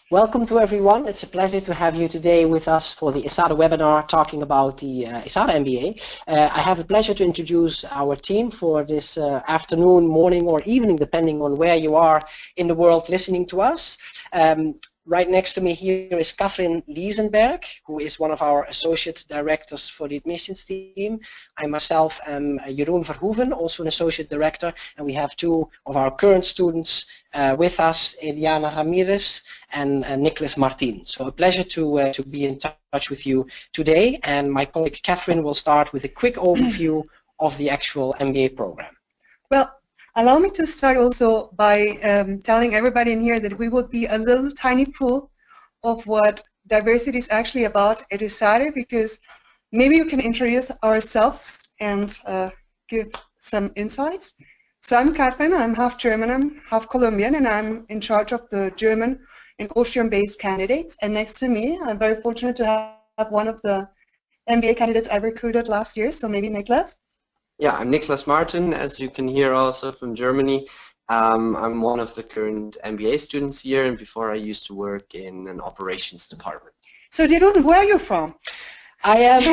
Welcome to everyone. It's a pleasure to have you today with us for the ESADE webinar talking about the ESADE MBA. I have the pleasure to introduce our team for this afternoon, morning or evening, depending on where you are in the world listening to us. Right next to me here is Kathrin Liesenberg, who is one of our associate directors for the admissions team. I myself am Jeroen Verhoeven, also an associate director, and we have two of our current students with us, Eliana Ramirez and Nicholas Martin. So a pleasure to be in touch with you today, and my colleague Kathrin will start with a quick overview of the actual MBA program. Well, allow me to start also by telling everybody in here that we will be a little tiny pool of what diversity is actually about at ESADE, because maybe we can introduce ourselves and give some insights. So I'm Kathrin, I'm half German, I'm half Colombian, and I'm in charge of the German and Austrian-based candidates. And next to me, I'm very fortunate to have one of the MBA candidates I recruited last year, so maybe Nicholas. Yeah, I'm Nicholas Martin, as you can hear, also from Germany. I'm one of the current MBA students here, and before I used to work in an operations department. So Jeroen, where are you from? I am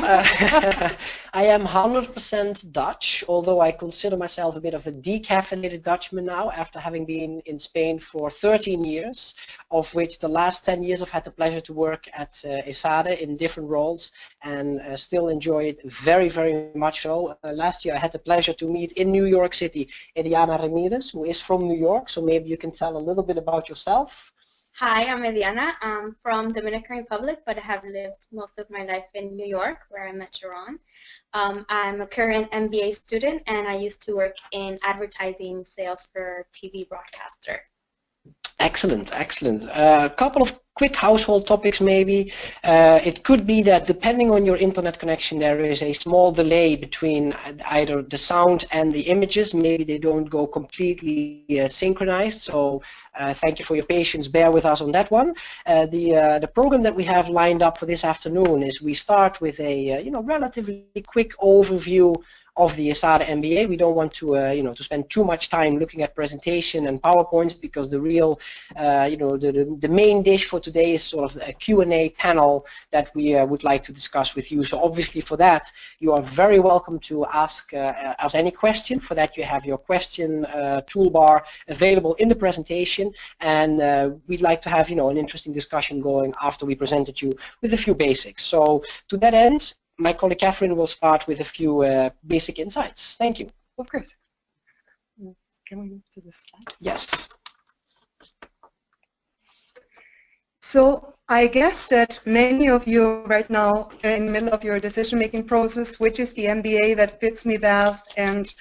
100% Dutch, although I consider myself a bit of a decaffeinated Dutchman now, after having been in Spain for 13 years, of which the last 10 years I've had the pleasure to work at ESADE in different roles, and still enjoy it very, very much so. Last year I had the pleasure to meet in New York City Eliana Ramirez, who is from New York, so maybe you can tell a little bit about yourself. Hi, I'm Eliana. I'm from Dominican Republic, but I have lived most of my life in New York, where I met Jeroen. I'm a current MBA student, and I used to work in advertising sales for TV broadcaster. Excellent, excellent. A couple of quick household topics maybe. It could be that depending on your internet connection there is a small delay between either the sound and the images. Maybe they don't go completely synchronized, so thank you for your patience. Bear with us on that one. The program that we have lined up for this afternoon is we start with a relatively quick overview of the ESADE MBA. We don't want to to spend too much time looking at presentation and PowerPoints, because the real the main dish for today is sort of a Q&A panel that we would like to discuss with you. So obviously for that you are very welcome to ask us any question. For that you have your question toolbar available in the presentation, and we'd like to have an interesting discussion going after we presented you with a few basics. So to that end, my colleague Kathrin will start with a few basic insights. Thank you. Of course. Can we move to the slide? Yes. So I guess that many of you right now are in the middle of your decision-making process, which is the MBA that fits me best, and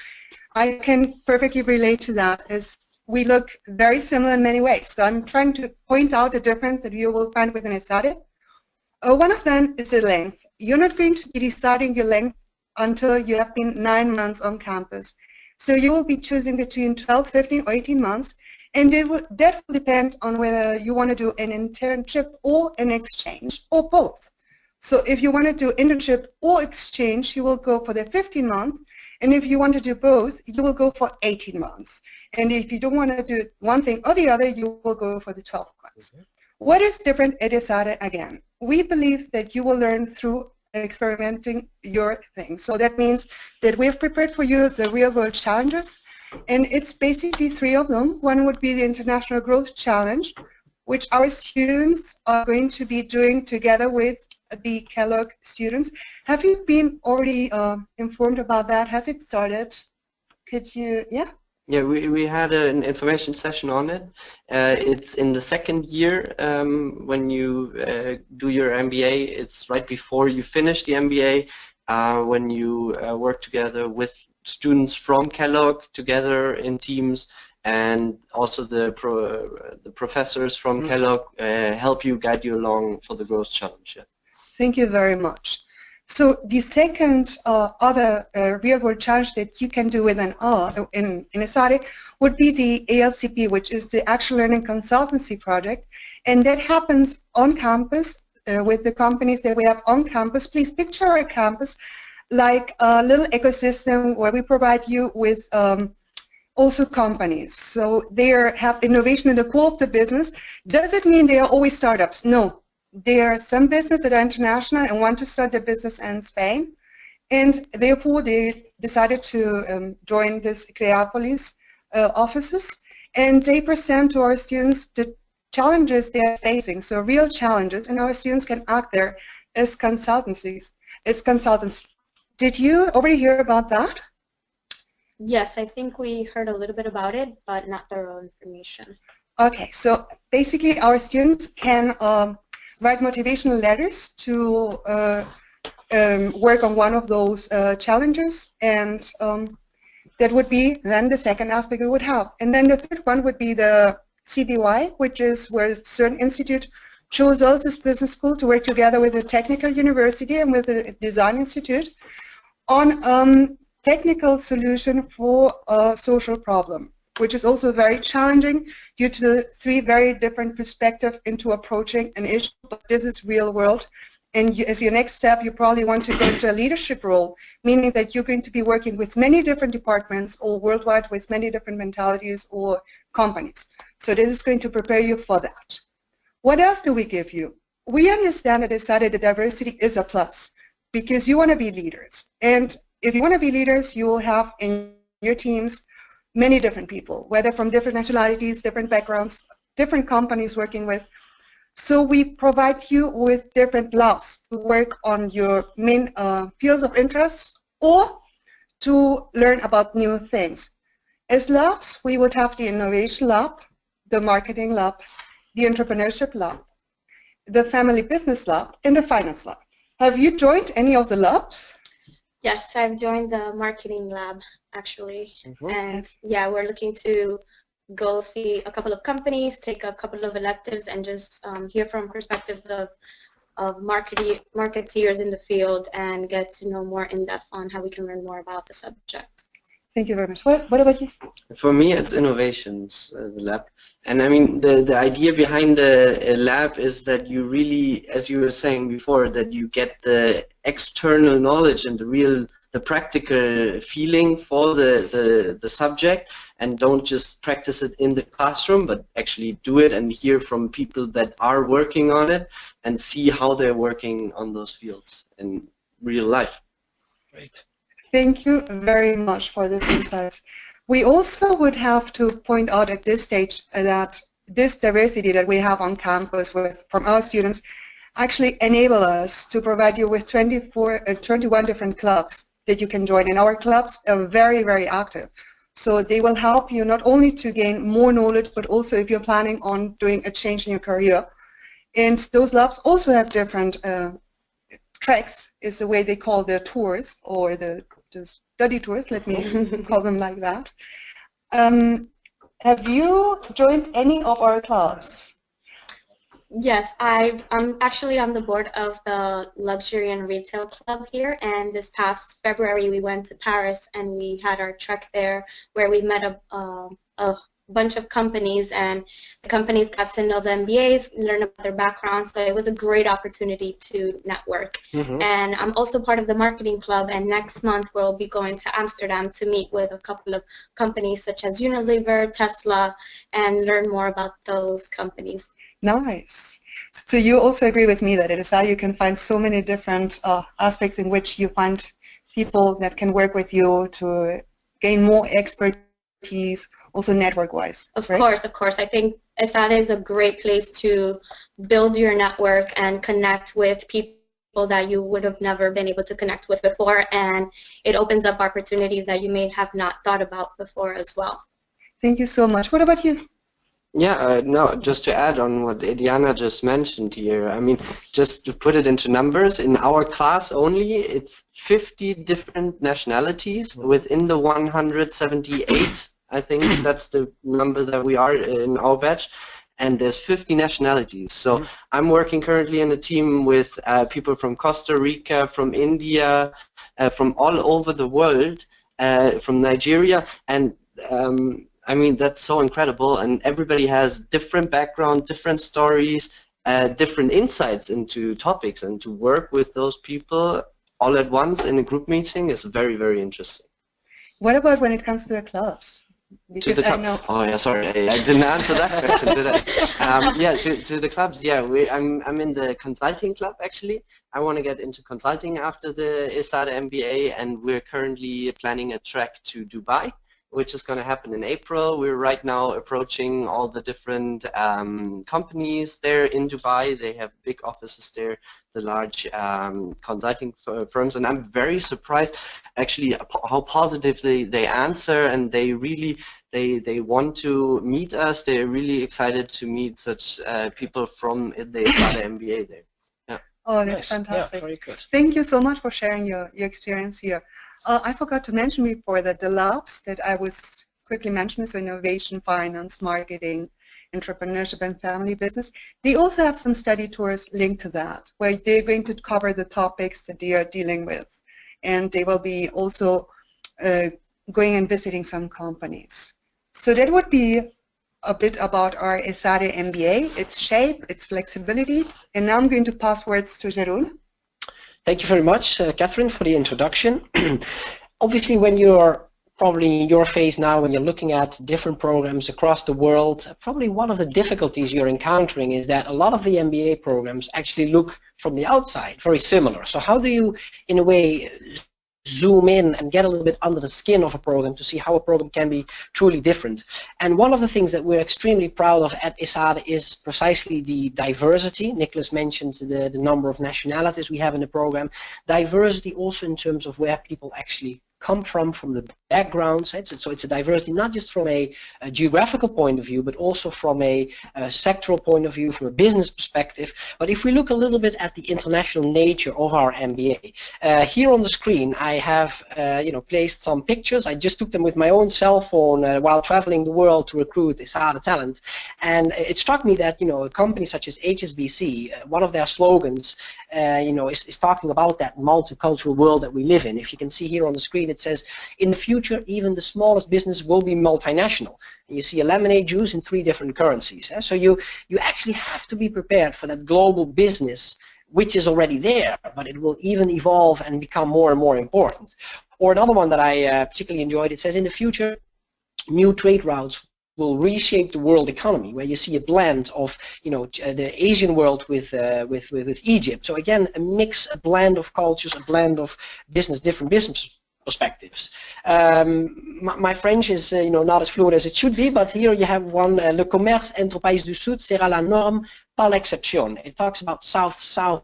I can perfectly relate to that, as we look very similar in many ways. So I'm trying to point out the difference that you will find within ESADE. One of them is the length. You're not going to be deciding your length until you have been 9 months on campus. So you will be choosing between 12, 15, or 18 months, and that will depend on whether you want to do an internship or an exchange, or both. So if you want to do internship or exchange, you will go for the 15 months, and if you want to do both, you will go for 18 months. And if you don't want to do one thing or the other, you will go for the 12 months. Okay. What is different at ESADE again? We believe that you will learn through experimenting your thing. So that means that we've prepared for you the real-world challenges, and it's basically 3 of them. One would be the International Growth Challenge, which our students are going to be doing together with the Kellogg students. Have you been already informed about that? Has it started? Could you, yeah? Yeah, we had an information session on it. It's in the second year when you do your MBA. It's right before you finish the MBA, when you work together with students from Kellogg together in teams, and also the professors from Kellogg help you, guide you along for the growth challenge. Yeah. Thank you very much. So the second other real-world challenge that you can do within in ESADE would be the ALCP, which is the Actual Learning Consultancy Project, and that happens on campus with the companies that we have on campus. Please picture our campus like a little ecosystem where we provide you with also companies. So they have innovation in the core of the business. Does it mean they are always startups? No. There are some businesses that are international and want to start their business in Spain, and therefore they decided to join this Creapolis offices, and they present to our students the challenges they are facing, so real challenges, and our students can act there as consultants. Did you already hear about that? Yes, I think we heard a little bit about it, but not thorough information. Okay, so basically our students can write motivational letters to work on one of those challenges, and that would be then the second aspect we would have. And then the third one would be the CBY, which is where a certain institute chose us as business school to work together with a technical university and with a design institute on technical solution for a social problem, which is also very challenging due to the three very different perspectives into approaching an issue, but this is real world. And as your next step, you probably want to go into a leadership role, meaning that you're going to be working with many different departments or worldwide with many different mentalities or companies. So this is going to prepare you for that. What else do we give you? We understand that ESADE, the diversity is a plus because you want to be leaders. And if you want to be leaders, you will have in your teams many different people, whether from different nationalities, different backgrounds, different companies working with. So we provide you with different labs to work on your main fields of interest or to learn about new things. As labs, we would have the innovation lab, the marketing lab, the entrepreneurship lab, the family business lab, and the finance lab. Have you joined any of the labs? Yes, I've joined the marketing lab actually, and yeah, we're looking to go see a couple of companies, take a couple of electives, and just hear from perspective of marketeers in the field and get to know more in depth on how we can learn more about the subject. Thank you very much. What about you? For me, it's innovations, the lab. And I mean, the idea behind the lab is that you really, as you were saying before, that you get the external knowledge and the practical feeling for the subject, and don't just practice it in the classroom, but actually do it and hear from people that are working on it and see how they're working on those fields in real life. Great. Thank you very much for this insights. We also would have to point out at this stage that this diversity that we have on campus from our students actually enable us to provide you with 21 different clubs that you can join. And our clubs are very, very active. So they will help you not only to gain more knowledge, but also if you're planning on doing a change in your career. And those labs also have different tracks, is the way they call their tours, or the study tours, let me call them like that. Have you joined any of our clubs? Yes, I'm actually on the board of the Luxury and Retail Club here, and this past February we went to Paris and we had our trek there where we met a bunch of companies, and the companies got to know the MBAs, learn about their backgrounds, so it was a great opportunity to network. And I'm also part of the marketing club, and next month we'll be going to Amsterdam to meet with a couple of companies such as Unilever, Tesla, and learn more about those companies. Nice. So you also agree with me that at ESADE you can find so many different aspects in which you find people that can work with you to gain more expertise, also network-wise. Of course. I think ESADE is a great place to build your network and connect with people that you would have never been able to connect with before, and it opens up opportunities that you may have not thought about before as well. Thank you so much. What about you? Yeah, no, just to add on what Diana just mentioned here, I mean, just to put it into numbers, in our class only, it's 50 different nationalities within the 178, I think that's the number that we are in our batch, and there's 50 nationalities. So I'm working currently in a team with people from Costa Rica, from India, from all over the world, from Nigeria, and I mean, that's so incredible, and everybody has different background, different stories, different insights into topics, and to work with those people all at once in a group meeting is very, very interesting. What about when it comes to the clubs? Because I know. Oh yeah, sorry, I didn't answer that question, did I? Yeah, to the clubs. Yeah, I'm in the consulting club actually. I want to get into consulting after the ESADE MBA, and we're currently planning a trek to Dubai, which is going to happen in April. We're right now approaching all the different companies there in Dubai. They have big offices there, the large consulting firms, and I'm very surprised actually how positively they answer, and they really they want to meet us. They're really excited to meet such people from the ESADE MBA there. Yeah. Oh, that's fantastic. Yeah, very good. Thank you so much for sharing your experience here. I forgot to mention before that the labs that I was quickly mentioning, so innovation, finance, marketing, entrepreneurship, and family business, they also have some study tours linked to that, where they're going to cover the topics that they are dealing with. And they will be also going and visiting some companies. So that would be a bit about our ESADE MBA, its shape, its flexibility. And now I'm going to pass words to Jeroen. Thank you very much, Kathrin, for the introduction. Obviously, when you're probably in your phase now, when you're looking at different programs across the world, probably one of the difficulties you're encountering is that a lot of the MBA programs actually look from the outside very similar. So how do you, in a way, zoom in and get a little bit under the skin of a program to see how a program can be truly different? And one of the things that we're extremely proud of at ESADE is precisely the diversity. Nicholas mentioned the number of nationalities we have in the program. Diversity also in terms of where people actually come from the backgrounds. So it's a diversity not just from a geographical point of view, but also from a sectoral point of view, from a business perspective. But if we look a little bit at the international nature of our MBA, here on the screen I have placed some pictures. I just took them with my own cell phone while traveling the world to recruit ESADE talent, and it struck me that a company such as HSBC, one of their slogans is talking about that multicultural world that we live in. If you can see here on the screen, it says, in the future, even the smallest business will be multinational. And you see a lemonade juice in 3 different currencies. So you actually have to be prepared for that global business, which is already there, but it will even evolve and become more and more important. Or another one that I particularly enjoyed, it says, in the future, new trade routes will reshape the world economy, where you see a blend of the Asian world with Egypt. So again, a mix, a blend of cultures, a blend of different business perspectives. My French is not as fluent as it should be, but here you have one, le commerce entre pays du Sud sera la norme par l'exception. It talks about South-South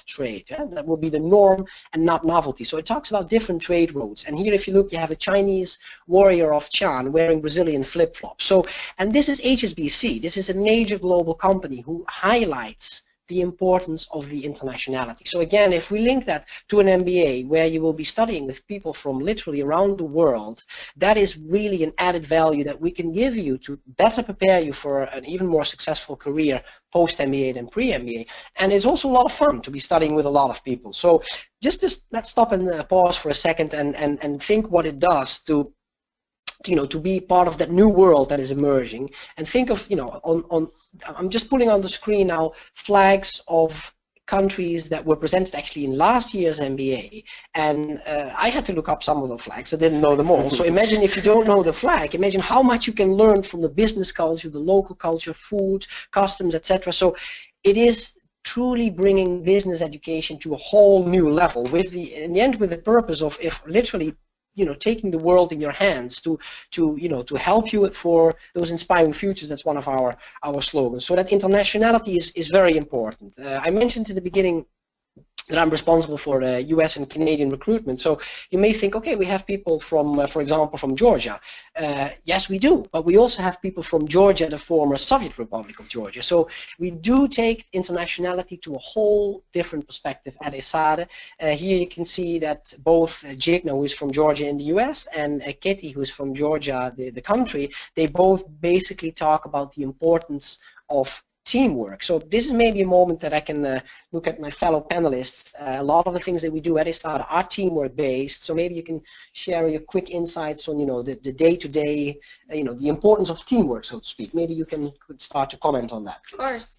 trade. That will be the norm and not novelty. So it talks about different trade routes. And here, if you look, you have a Chinese warrior of Chan wearing Brazilian flip-flops. So, and this is HSBC. This is a major global company who highlights the importance of the internationality. So again, if we link that to an MBA where you will be studying with people from literally around the world, that is really an added value that we can give you to better prepare you for an even more successful career post-MBA than pre-MBA. And it's also a lot of fun to be studying with a lot of people. So just let's stop and pause for a second and think what it does to be part of that new world that is emerging, and think of, I'm just pulling on the screen now flags of countries that were presented actually in last year's MBA, and I had to look up some of the flags. I didn't know them all. So imagine if you don't know the flag, imagine how much you can learn from the business culture, the local culture, food, customs, etc. So it is truly bringing business education to a whole new level, in the end with the purpose of, if literally taking the world in your hands to help you for those inspiring futures. That's one of our slogans. So that internationality is very important. I mentioned in the beginning that I'm responsible for the US and Canadian recruitment. So you may think, okay, we have people from, for example, from Georgia. Yes, we do, but we also have people from Georgia, the former Soviet Republic of Georgia. So we do take internationality to a whole different perspective at ESADE. Here you can see that both Jigna, who is from Georgia in the US, and Katie, who is from Georgia, the country, they both basically talk about the importance of teamwork. So this is maybe a moment that I can look at my fellow panelists. A lot of the things that we do at ESADE are teamwork based. So maybe you can share your quick insights on the day-to-day, the importance of teamwork, so to speak. Maybe you could start to comment on that, please. Of course.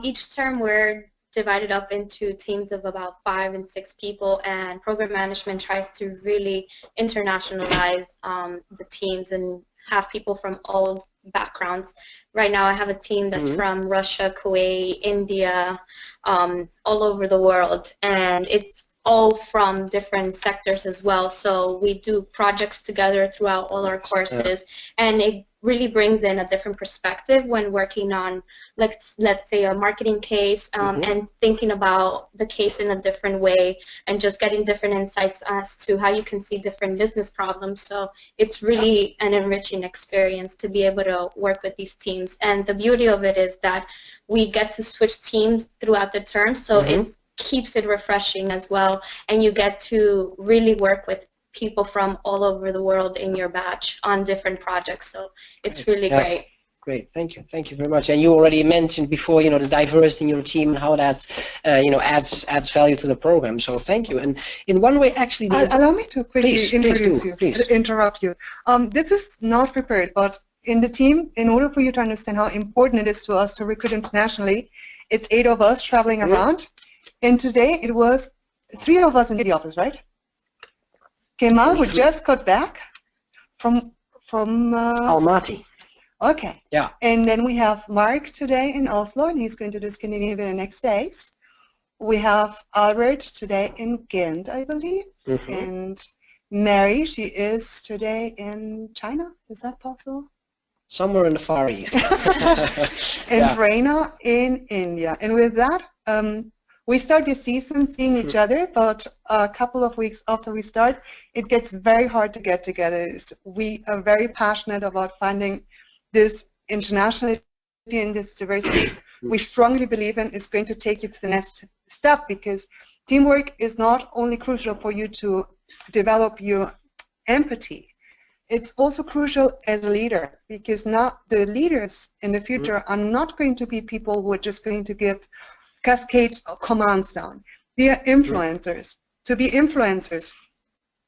Each term we're divided up into teams of about 5 and 6 people, and program management tries to really internationalize the teams and have people from all backgrounds. Right now I have a team that's from Russia, Kuwait, India, all over the world, and it's all from different sectors as well. So we do projects together throughout all our courses, and it really brings in a different perspective when working on, let's say, a marketing case, and thinking about the case in a different way, and just getting different insights as to how you can see different business problems. So it's really an enriching experience to be able to work with these teams. And the beauty of it is that we get to switch teams throughout the term, so it keeps it refreshing as well, and you get to really work with people from all over the world in your batch on different projects. So it's really great. Great, thank you very much. And you already mentioned before, the diversity in your team and how that, adds value to the program. So thank you. And in one way, actually, allow me to quickly interrupt you. Please. This is not prepared, but in the team, in order for you to understand how important it is to us to recruit internationally, it's 8 of us traveling around. And today it was 3 of us in the office, right? Kemal, who just got back from Almaty. Okay. Yeah. And then we have Mark today in Oslo, and he's going to do Scandinavia in the next days. We have Albert today in Ghent, I believe, and Mary, she is today in China. Is that possible? Somewhere in the Far East. And Reina in India. And with that, we start the season seeing each other, but a couple of weeks after we start, it gets very hard to get together. We are very passionate about finding this internationality and this diversity. We strongly believe in is going to take you to the next step, because teamwork is not only crucial for you to develop your empathy, it's also crucial as a leader, because now the leaders in the future are not going to be people who are just going to give cascades of commands down. They are influencers. To be influencers,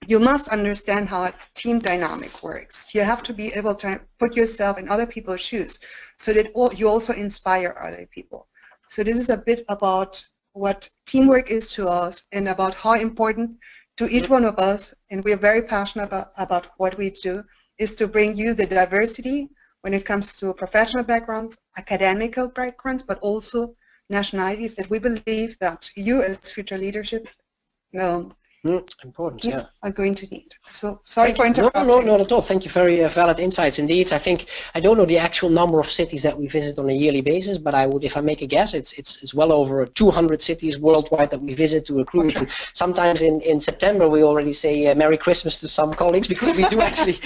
you must understand how a team dynamic works. You have to be able to put yourself in other people's shoes so that you also inspire other people. So this is a bit about what teamwork is to us and about how important to each one of us, and we're very passionate about what we do, is to bring you the diversity when it comes to professional backgrounds, academical backgrounds, but also nationalities that we believe that you as future leadership important, are going to need. So sorry for interrupting. No, not at all. Thank you. Very valid insights indeed. I think I don't know the actual number of cities that we visit on a yearly basis, but I would, if I make a guess, it's well over 200 cities worldwide that we visit to recruit. And sometimes in September we already say Merry Christmas to some colleagues, because we do actually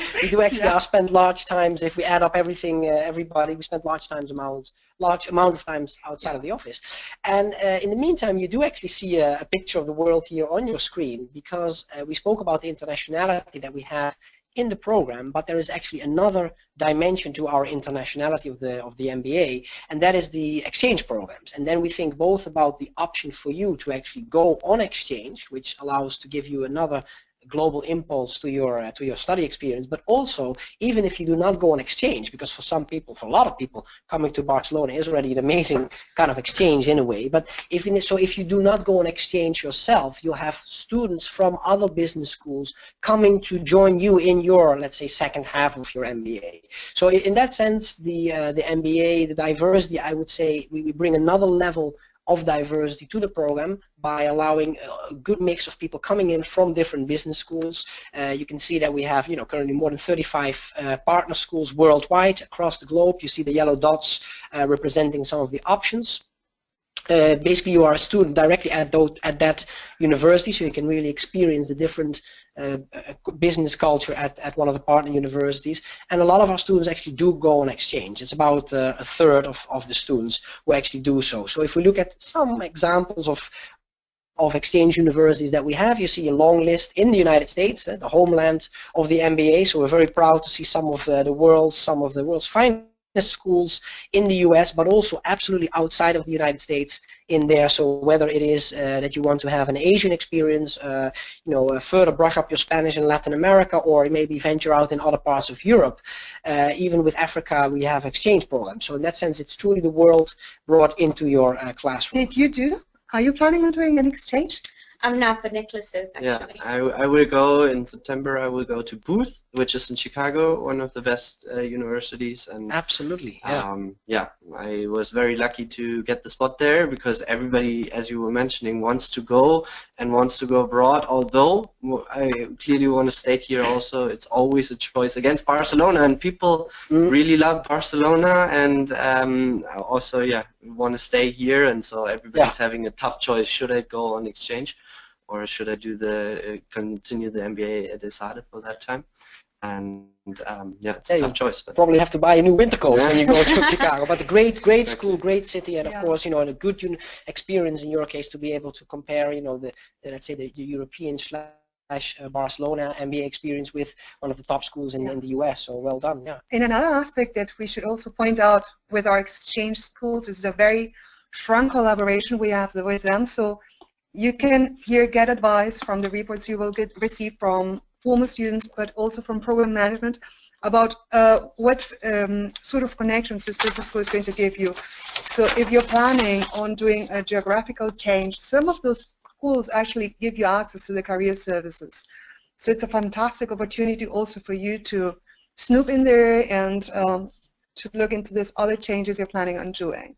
spend large times, if we add up everything, everybody, we spend large amount of times outside of the office. And in the meantime, you do actually see a picture of the world here on your screen, because we spoke about the internationality that we have in the program, but there is actually another dimension to our internationality of the MBA, and that is the exchange programs. And then we think both about the option for you to actually go on exchange, which allows to give you another global impulse to your study experience, but also even if you do not go on exchange, because for some people, for a lot of people, coming to Barcelona is already an amazing kind of exchange in a way. But if you do not go on exchange yourself, you'll have students from other business schools coming to join you in your, let's say, second half of your MBA. So in that sense, the MBA, the diversity, I would say we bring another level of diversity to the program by allowing a good mix of people coming in from different business schools. You can see that we have, currently more than 35 partner schools worldwide across the globe. You see the yellow dots representing some of the options. Basically, you are a student directly at that university, so you can really experience the different business culture at one of the partner universities. And a lot of our students actually do go on exchange. It's about a third of the students who actually do so. So if we look at some examples of exchange universities that we have, you see a long list in the United States, the homeland of the MBA. So we're very proud to see some of the world's finest schools in the US, but also absolutely outside of the United States in there. So whether it is that you want to have an Asian experience, further brush up your Spanish in Latin America, or maybe venture out in other parts of Europe. Even with Africa, we have exchange programs. So in that sense, it's truly the world brought into your classroom. Are you planning on doing an exchange? I'm not, but Nicholas is actually. Yeah, I will go in September. I will go to Booth which is in Chicago, one of the best universities. And absolutely, yeah. Yeah, I was very lucky to get the spot there because everybody, as you were mentioning, wants to go and wants to go abroad. Although I clearly want to state here also, it's always a choice against Barcelona, and people really love Barcelona, and also, yeah, want to stay here, and so everybody's having a tough choice. Should I go on exchange, or should I do continue the MBA at ESADE for that time? And yeah, it's a tough choice. But probably have to buy a new winter coat when you go to Chicago. But a great school, great city, and of course, and a good experience in your case to be able to compare, let's say the European / Barcelona MBA experience with one of the top schools in the US. So well done, yeah. And another aspect that we should also point out with our exchange schools is a very strong collaboration we have with them. So you can here get advice from the reports you will receive from former students, but also from program management about what sort of connections this business school is going to give you. So if you're planning on doing a geographical change, some of those schools actually give you access to the career services. So it's a fantastic opportunity also for you to snoop in there and to look into these other changes you're planning on doing.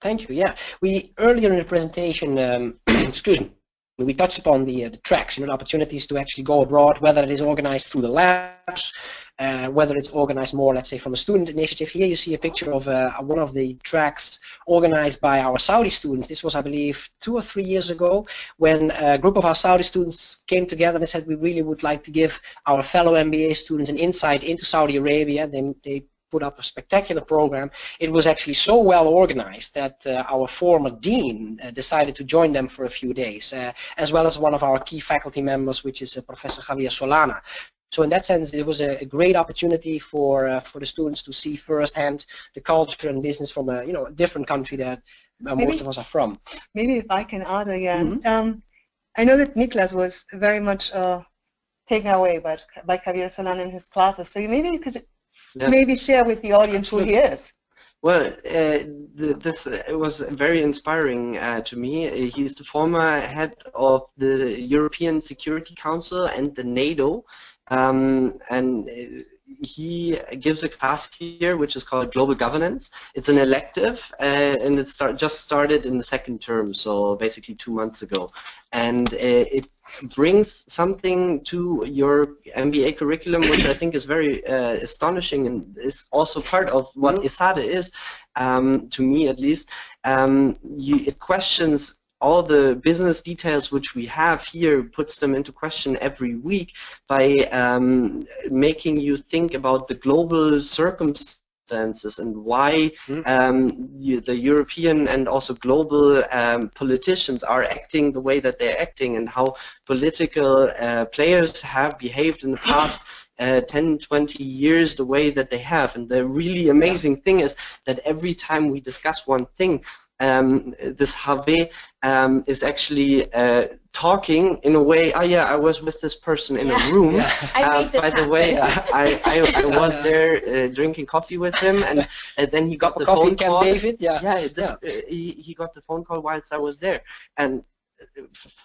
Thank you. Yeah, we earlier in the presentation, excuse me, we touched upon the tracks, the opportunities to actually go abroad, whether it is organized through the labs, whether it's organized more, let's say, from a student initiative. Here you see a picture of one of the tracks organized by our Saudi students. This was, I believe, 2 or 3 years ago, when a group of our Saudi students came together and said we really would like to give our fellow MBA students an insight into Saudi Arabia. They put up a spectacular program. It was actually so well organized that our former dean decided to join them for a few days, as well as one of our key faculty members, which is Professor Javier Solana. So in that sense, it was a great opportunity for the students to see firsthand the culture and business from a different country that most of us are from. Maybe if I can add again, I know that Niklas was very much taken away by Javier Solana in his classes. So maybe you could maybe share with the audience who he is. Well, this was very inspiring to me. He's the former head of the European Security Council and the NATO, and he gives a class here which is called Global Governance. It's an elective, and it just started in the second term, so basically 2 months ago. And it brings something to your MBA curriculum which I think is very astonishing, and is also part of what ESADE is, to me at least. It questions all the business details which we have here, puts them into question every week by making you think about the global circumstances and why the European and also global politicians are acting the way that they're acting, and how political players have behaved in the past 10, 20 years the way that they have. And the really amazing thing is that every time we discuss one thing, this Javier is actually talking in a way, oh yeah, I was with this person in a room. By the way, I was there drinking coffee with him, and then he got the phone call. David? He got the phone call whilst I was there. And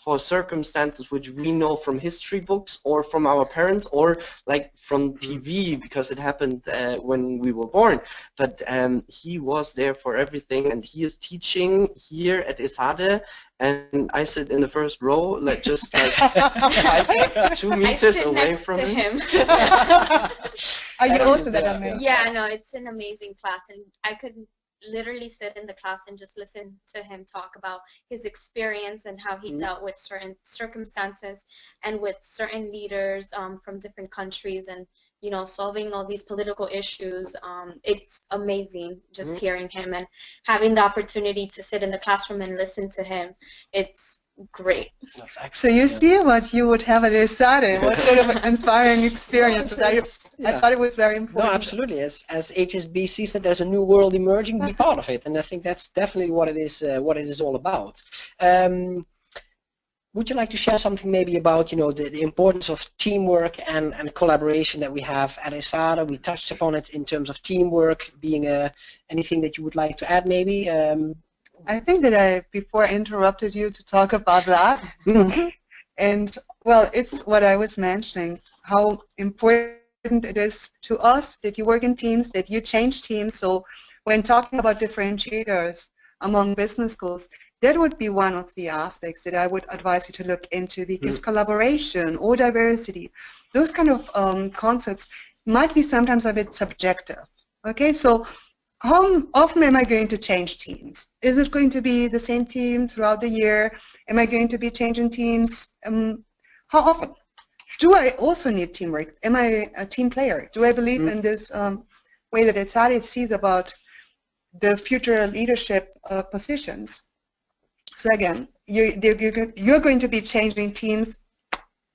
for circumstances which we know from history books or from our parents or like from TV, because it happened when we were born, but he was there for everything, and he is teaching here at ESADE, and I sit in the first row, like just like 2 meters away from him. Are you also that amazing? Yeah, no, it's an amazing class, and I could literally sit in the class and just listen to him talk about his experience and how he dealt with certain circumstances and with certain leaders from different countries, and solving all these political issues. It's amazing just hearing him and having the opportunity to sit in the classroom and listen to him. It's great. So you see what you would have at ESADE, what sort of inspiring experiences. I thought it was very important. No, absolutely. As HSBC said, there's a new world emerging. Be part of it, and I think that's definitely what it is all about. Would you like to share something maybe about the importance of teamwork and collaboration that we have at ESADE? We touched upon it in terms of teamwork being anything that you would like to add maybe? I think that before I interrupted you to talk about that, and well, it's what I was mentioning, how important important it is to us that you work in teams, that you change teams. So when talking about differentiators among business schools, that would be one of the aspects that I would advise you to look into, because collaboration or diversity, those kind of concepts might be sometimes a bit subjective. Okay, so how often am I going to change teams? Is it going to be the same team throughout the year? Am I going to be changing teams? How often? Do I also need teamwork? Am I a team player? Do I believe in this way that ESADE sees about the future leadership positions? So again, you're going to be changing teams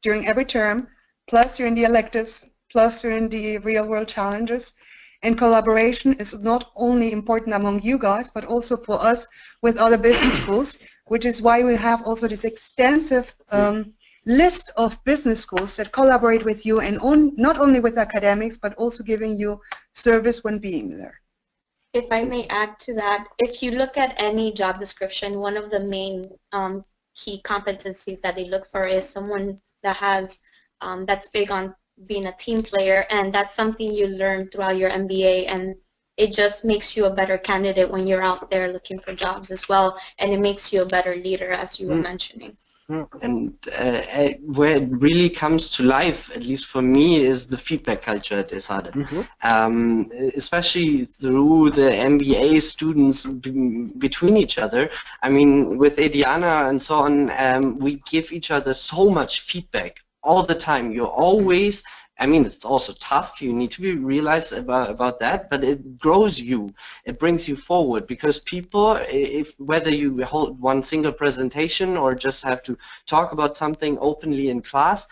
during every term, plus you're in the electives, plus you're in the real-world challenges. And collaboration is not only important among you guys, but also for us with other business schools, which is why we have also this extensive list of business schools that collaborate with you, and not only with academics, but also giving you service when being there. If I may add to that, if you look at any job description, one of the main key competencies that they look for is someone that has that's big on being a team player, and that's something you learn throughout your MBA, and it just makes you a better candidate when you're out there looking for jobs as well, and it makes you a better leader, as you were mentioning. And where it really comes to life, at least for me, is the feedback culture at ESADE. Especially through the MBA students between each other. I mean, with Ediana and so on, we give each other so much feedback all the time. You're always, I mean, it's also tough. You need to be realized about that, but it grows you. It brings you forward, because people, whether you hold one single presentation or just have to talk about something openly in class,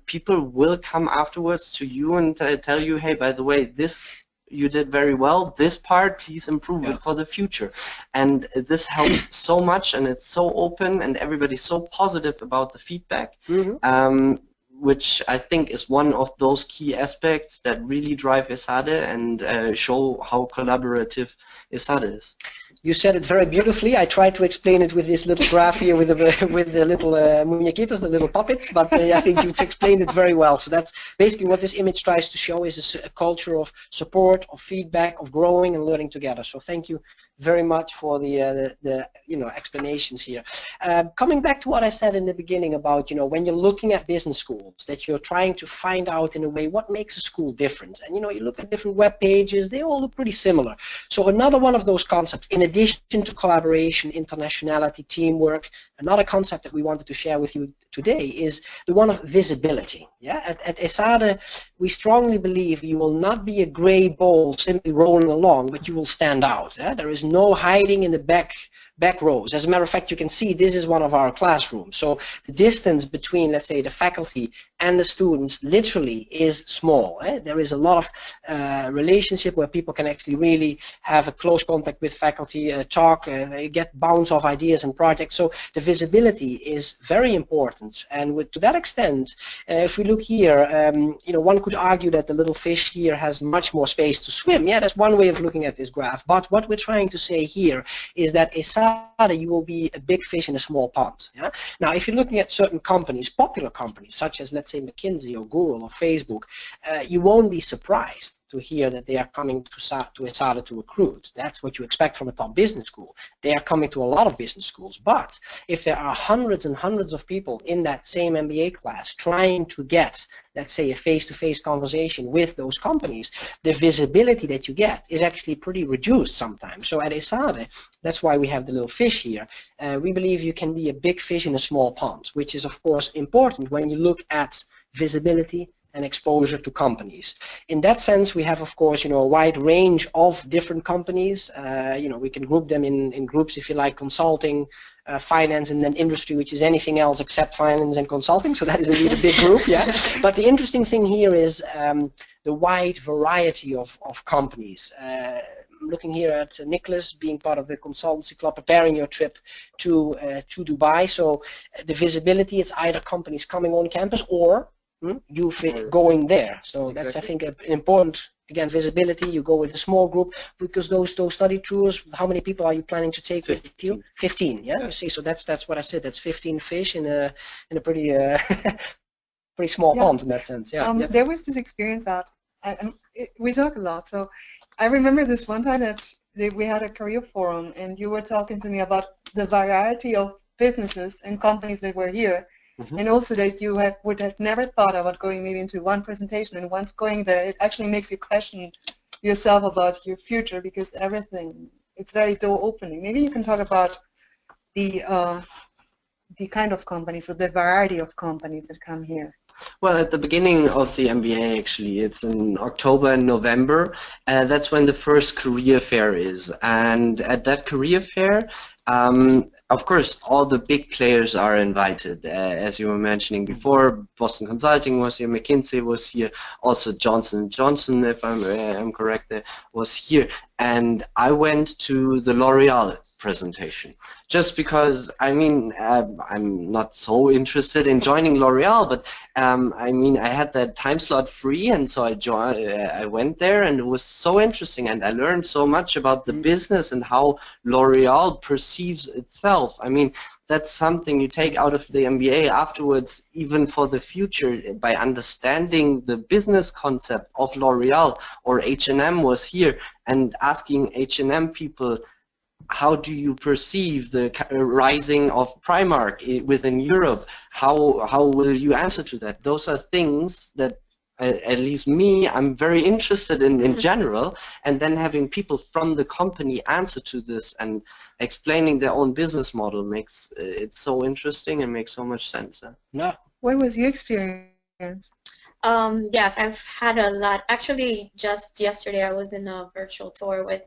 people will come afterwards to you and tell you, hey, by the way, this you did very well. This part, please improve it for the future. And this helps so much, and it's so open, and everybody's so positive about the feedback. Which I think is one of those key aspects that really drive ESADE and show how collaborative ESADE is. You said it very beautifully. I tried to explain it with this little graph here with the little muñequitos, the little puppets, but I think you explained it very well. So that's basically what this image tries to show, is a culture of support, of feedback, of growing and learning together. So thank you very much for the explanations here. Coming back to what I said in the beginning about, when you're looking at business schools, that you're trying to find out in a way what makes a school different. And you look at different web pages, they all look pretty similar. So another one of those concepts, in addition to collaboration, internationality, teamwork, another concept that we wanted to share with you today is the one of visibility. Yeah, at ESADE, we strongly believe you will not be a gray ball simply rolling along, but you will stand out. Yeah? There is no hiding in the back rows. As a matter of fact, you can see this is one of our classrooms. So the distance between, let's say, the faculty and the students literally is small. There is a lot of relationship where people can actually really have a close contact with faculty, talk, get bounce off ideas and projects. So the visibility is very important. And to that extent, if we look here, one could argue that the little fish here has much more space to swim. Yeah, that's one way of looking at this graph. But what we're trying to say here is that ESADE, you will be a big fish in a small pond. Yeah? Now, if you're looking at certain companies, popular companies, such as, let's say, McKinsey or Google or Facebook, you won't be surprised to hear that they are coming to ESADE to recruit. That's what you expect from a top business school. They are coming to a lot of business schools. But if there are hundreds and hundreds of people in that same MBA class trying to get, let's say, a face-to-face conversation with those companies, the visibility that you get is actually pretty reduced sometimes. So at ESADE, that's why we have the little fish here. We believe you can be a big fish in a small pond, which is, of course, important when you look at visibility and exposure to companies. In that sense, we have, of course, a wide range of different companies. We can group them in groups, if you like, consulting, finance, and then industry, which is anything else except finance and consulting. So that is indeed a big group, yeah. But the interesting thing here is the wide variety of companies. Looking here at Nicholas being part of the consultancy club, preparing your trip to Dubai. So the visibility, it's either companies coming on campus or you going there. So that's, I think, an important, again, visibility. You go with a small group, because those study tours, how many people are you planning to take with you? 15, yeah? You see, so that's what I said. That's 15 fish in a pretty pretty small Yeah. pond in that sense. Yeah. Yeah. There was this experience that we talk a lot. So I remember this one time that we had a career forum, and you were talking to me about the variety of businesses and companies that were here, and also that you would have never thought about going maybe into one presentation, and once going there, it actually makes you question yourself about your future, because everything, it's very door opening. Maybe you can talk about the kind of companies, or the variety of companies that come here. Well, at the beginning of the MBA, actually, it's in October and November. That's when the first career fair is. And at that career fair, of course, all the big players are invited. As you were mentioning before, Boston Consulting was here, McKinsey was here, also Johnson & Johnson, if I'm correct, was here. And I went to the L'Oreal presentation, just because, I mean, I'm not so interested in joining L'Oreal, but I mean, I had that time slot free, and so I went there, and it was so interesting, and I learned so much about the business and how L'Oreal perceives itself. I mean, that's something you take out of the MBA afterwards, even for the future, by understanding the business concept of L'Oreal. Or H&M was here, and asking H&M people, how do you perceive the rising of Primark within Europe? How will you answer to that? Those are things that, at least me, I'm very interested in general, and then having people from the company answer to this and explaining their own business model makes it so interesting and makes so much sense. Yeah. What was your experience? Yes, I've had a lot. Actually, just yesterday I was in a virtual tour with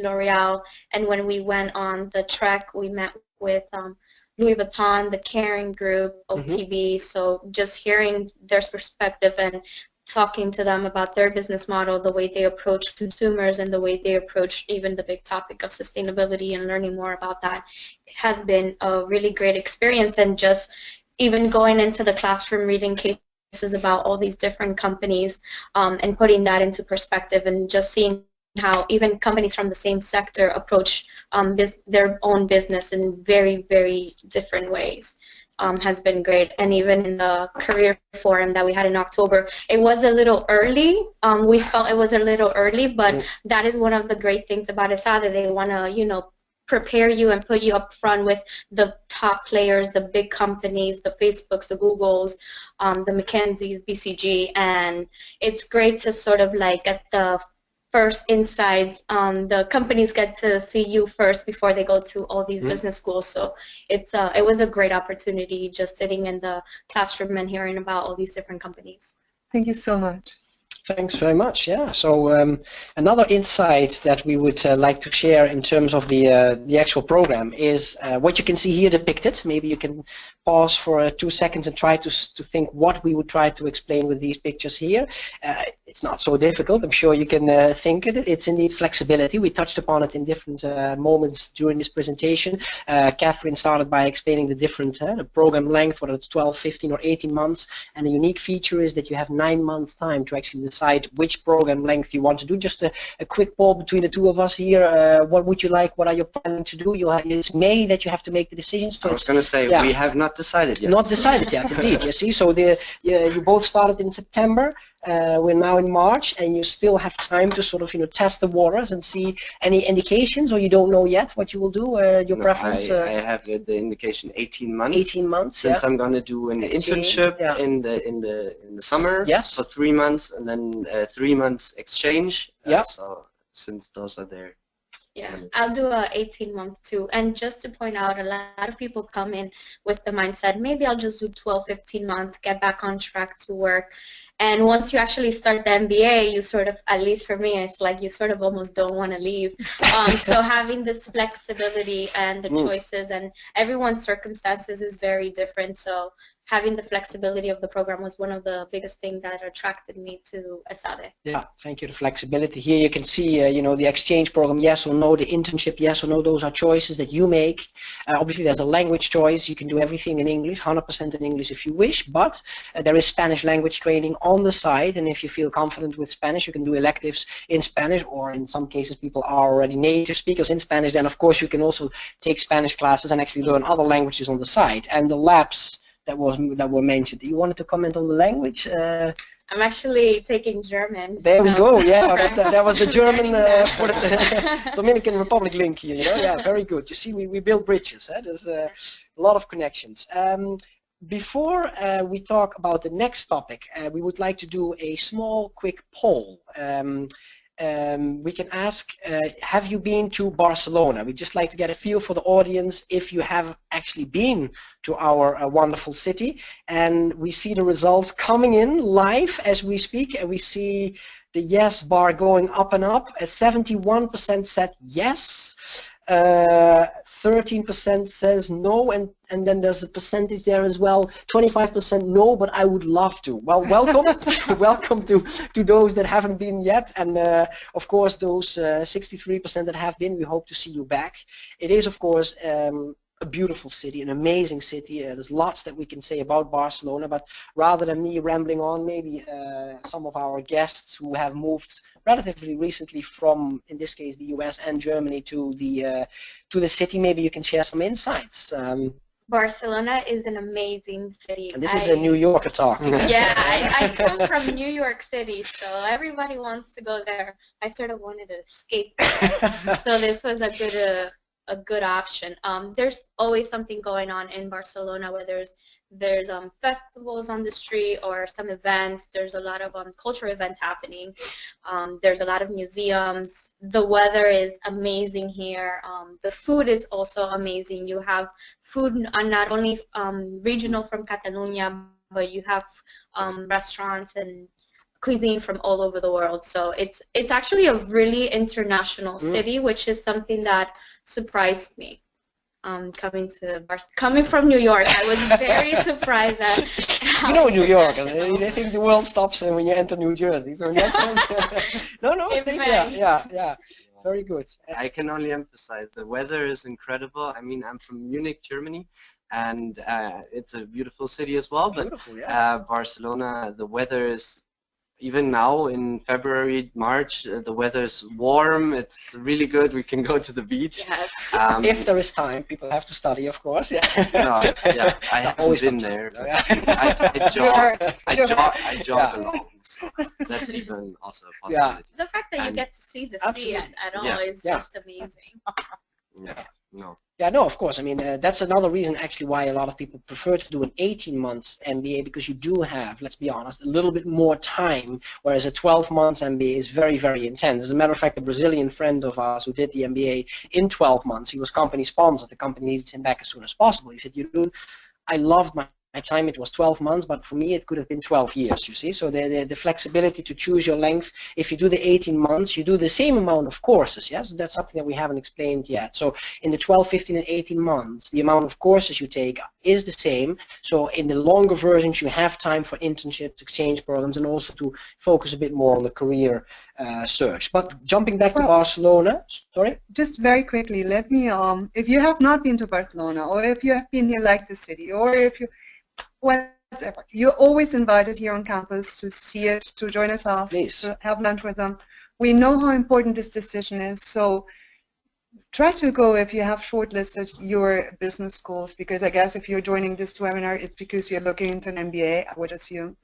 L'Oreal, and when we went on the trek, we met with Louis Vuitton, the Caring Group, OTB, so just hearing their perspective and talking to them about their business model, the way they approach consumers, and the way they approach even the big topic of sustainability, and learning more about that has been a really great experience. And just even going into the classroom, reading cases about all these different companies, and putting that into perspective, and just seeing how even companies from the same sector approach their own business in very, very different ways has been great. And even in the career forum that we had in October, it was a little early. We felt it was a little early, but that is one of the great things about ESADE. They want to, you know, prepare you and put you up front with the top players, the big companies, the Facebooks, the Googles, the McKinseys, BCG, and it's great to sort of like get the first insights. The companies get to see you first before they go to all these business schools. So it's it was a great opportunity just sitting in the classroom and hearing about all these different companies. Thank you so much. Thanks very much. Yeah. So another insight that we would like to share in terms of the actual program is what you can see here depicted. Maybe you can pause for 2 seconds and try to think what we would try to explain with these pictures here. It's not so difficult. I'm sure you can think it. It's indeed flexibility. We touched upon it in different moments during this presentation. Kathrin started by explaining the different the program length, whether it's 12, 15, or 18 months. And the unique feature is that you have 9 months time to actually decide which program length you want to do. Just a quick poll between the two of us here. What would you like? What are you planning to do? It's May that you have to make the decision. So I was going to say, we have not decided yet. Not decided yet, indeed. You see, so you both started in September. We're now in March, and you still have time to sort of, test the waters and see any indications, or you don't know yet what you will do. Your preference? I have the indication 18 months. 18 months. Since I'm going to do an internship in the summer. Yes. For 3 months, and then 3 months exchange. Yeah. So since those are there. Yeah, I'll do a 18-month too. And just to point out, a lot of people come in with the mindset, maybe I'll just do 12, 15 months, get back on track to work. And once you actually start the MBA, you sort of, at least for me, it's like you sort of almost don't want to leave. So having this flexibility and the choices, and everyone's circumstances is very different. So having the flexibility of the program was one of the biggest things that attracted me to ESADE. Yeah, thank you. The flexibility here, you can see, the exchange program, yes or no, the internship, yes or no, those are choices that you make. Obviously, there's a language choice. You can do everything in English, 100% in English if you wish, but there is Spanish language training on the side, and if you feel confident with Spanish, you can do electives in Spanish, or in some cases, people are already native speakers in Spanish. Then, of course, you can also take Spanish classes and actually learn other languages on the side. And the labs that were mentioned. You wanted to comment on the language? I'm actually taking German. There we go. Yeah, that was the German for the that. Dominican Republic link here. You know, yeah, very good. You see, we build bridges. There's a lot of connections. Before we talk about the next topic, we would like to do a small, quick poll. We can ask, have you been to Barcelona? We'd just like to get a feel for the audience if you have actually been to our wonderful city. And we see the results coming in live as we speak, and we see the yes bar going up and up. 71% said yes. 13% says no, and then there's a percentage there as well. 25% no, but I would love to. Well, welcome, welcome to those that haven't been yet, and of course those 63% that have been. We hope to see you back. It is, of course, a beautiful city, an amazing city. There's lots that we can say about Barcelona, but rather than me rambling on, maybe some of our guests who have moved relatively recently from, in this case, the US and Germany to the city, maybe you can share some insights. Barcelona is an amazing city. And this is a New Yorker talk. Yeah, I come from New York City, so everybody wants to go there. I sort of wanted to escape there, so this was a good option. There's always something going on in Barcelona, where there's festivals on the street or some events. There's a lot of cultural events happening. There's a lot of museums. The weather is amazing here. The food is also amazing. You have food not only regional from Catalonia, but you have restaurants and cuisine from all over the world. So it's actually a really international city, which is something that surprised me. Coming from New York, I was very surprised at how you know New York, they think the world stops when you enter New Jersey. So in that sense, no, stay there. Yeah. Very good. I can only emphasize the weather is incredible. I mean, I'm from Munich, Germany, and it's a beautiful city as well. But Barcelona, the weather is, even now in February, March, the weather's warm. It's really good. We can go to the beach. Yes. If there is time, people have to study, of course. Yeah. No, yeah, I haven't been there. I jog along. So that's even also a possibility. The fact that you get to see the sea at all is just amazing. No, of course. I mean, that's another reason actually why a lot of people prefer to do an 18 months MBA, because you do have, let's be honest, a little bit more time, whereas a 12 months MBA is very, very intense. As a matter of fact, a Brazilian friend of ours who did the MBA in 12 months, he was company sponsored. The company needed him back as soon as possible. He said, Jeroen, I loved my time, it was 12 months, but for me it could have been 12 years, you see. So the flexibility to choose your length. If you do the 18 months, you do the same amount of courses, yes? So that's something that we haven't explained yet. So in the 12, 15, and 18 months, the amount of courses you take is the same. So in the longer versions, you have time for internships, exchange programs, and also to focus a bit more on the career search. But jumping back to Barcelona, sorry? Just very quickly, let me, if you have not been to Barcelona, or if you have been here, like the city, or if you, whatever, you're always invited here on campus to see it, to join a class, to have lunch with them. We know how important this decision is, so try to go if you have shortlisted your business schools, because I guess if you're joining this webinar, it's because you're looking into an MBA, I would assume.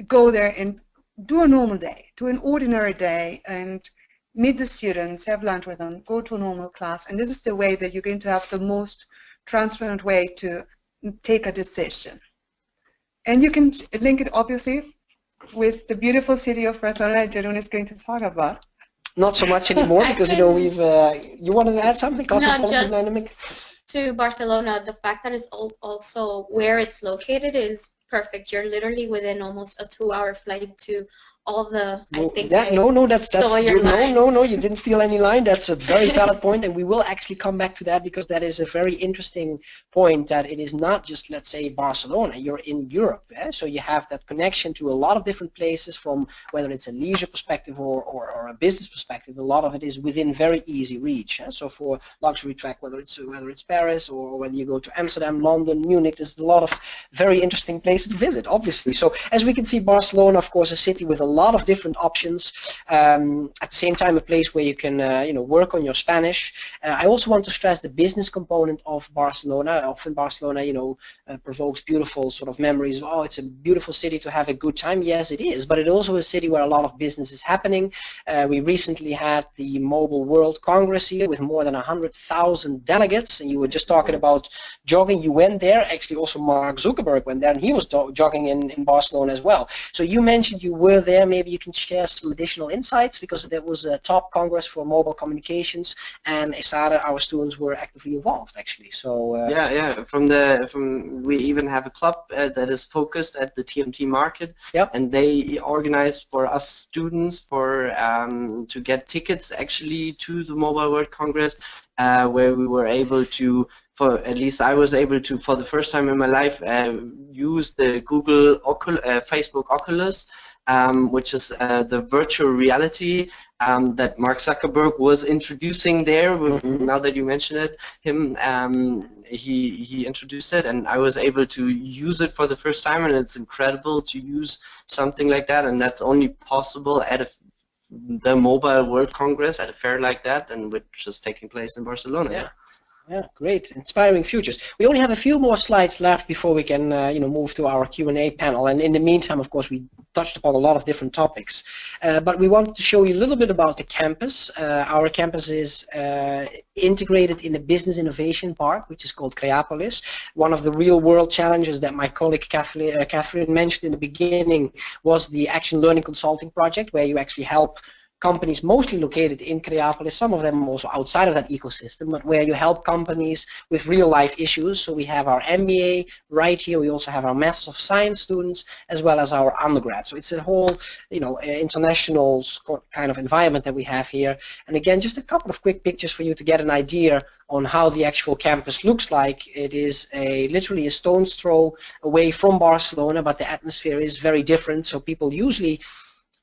Go there and do a normal day, do an ordinary day, and meet the students, have lunch with them, go to a normal class, and this is the way that you're going to have the most transparent way to take a decision. And you can link it obviously with the beautiful city of Barcelona Jeroen is going to talk about. Not so much anymore because you know we've. You wanted to add something? No, just to Barcelona. The fact that it's also where it's located is perfect. You're literally within almost a 2-hour flight to all the. No, you didn't steal any line. That's a very valid point, and we will actually come back to that because that is a very interesting point. That it is not just, let's say, Barcelona. You're in Europe, so you have that connection to a lot of different places. From whether it's a leisure perspective or a business perspective, a lot of it is within very easy reach. So for luxury track, whether it's Paris or whether you go to Amsterdam, London, Munich, there's a lot of very interesting places to visit. Obviously, so as we can see, Barcelona, of course, a city with a lot of different options. At the same time, a place where you can work on your Spanish. I also want to stress the business component of Barcelona. Often Barcelona, provokes beautiful sort of memories. Oh, it's a beautiful city to have a good time. Yes, it is, but it's also a city where a lot of business is happening. We recently had the Mobile World Congress here with more than 100,000 delegates, and you were just talking about jogging. You went there. Actually, also Mark Zuckerberg went there, and he was jogging in Barcelona as well. So you mentioned you were there. Maybe you can share some additional insights, because there was a top congress for mobile communications, and ESADE, our students were actively involved actually. So yeah. We even have a club that is focused at the TMT market, and they organized for us students to get tickets actually to the Mobile World Congress, where we were able to, at least I was able to, for the first time in my life, use the Facebook Oculus, which is the virtual reality that Mark Zuckerberg was introducing there. Now that you mention it, he introduced it, and I was able to use it for the first time, and it's incredible to use something like that, and that's only possible at the Mobile World Congress, at a fair like that, and which is taking place in Barcelona. Yeah, great, inspiring futures. We only have a few more slides left before we can, move to our Q&A panel. And in the meantime, of course, we touched upon a lot of different topics. But we wanted to show you a little bit about the campus. Our campus is integrated in a business innovation park, which is called Creapolis. One of the real-world challenges that my colleague Kathrin mentioned in the beginning was the Action Learning Consulting Project, where you actually help companies mostly located in Creapolis, some of them also outside of that ecosystem, but where you help companies with real-life issues. So we have our MBA right here. We also have our Masters of Science students, as well as our undergrad. So it's a whole, international kind of environment that we have here. And again, just a couple of quick pictures for you to get an idea on how the actual campus looks like. It is literally a stone's throw away from Barcelona, but the atmosphere is very different. So people usually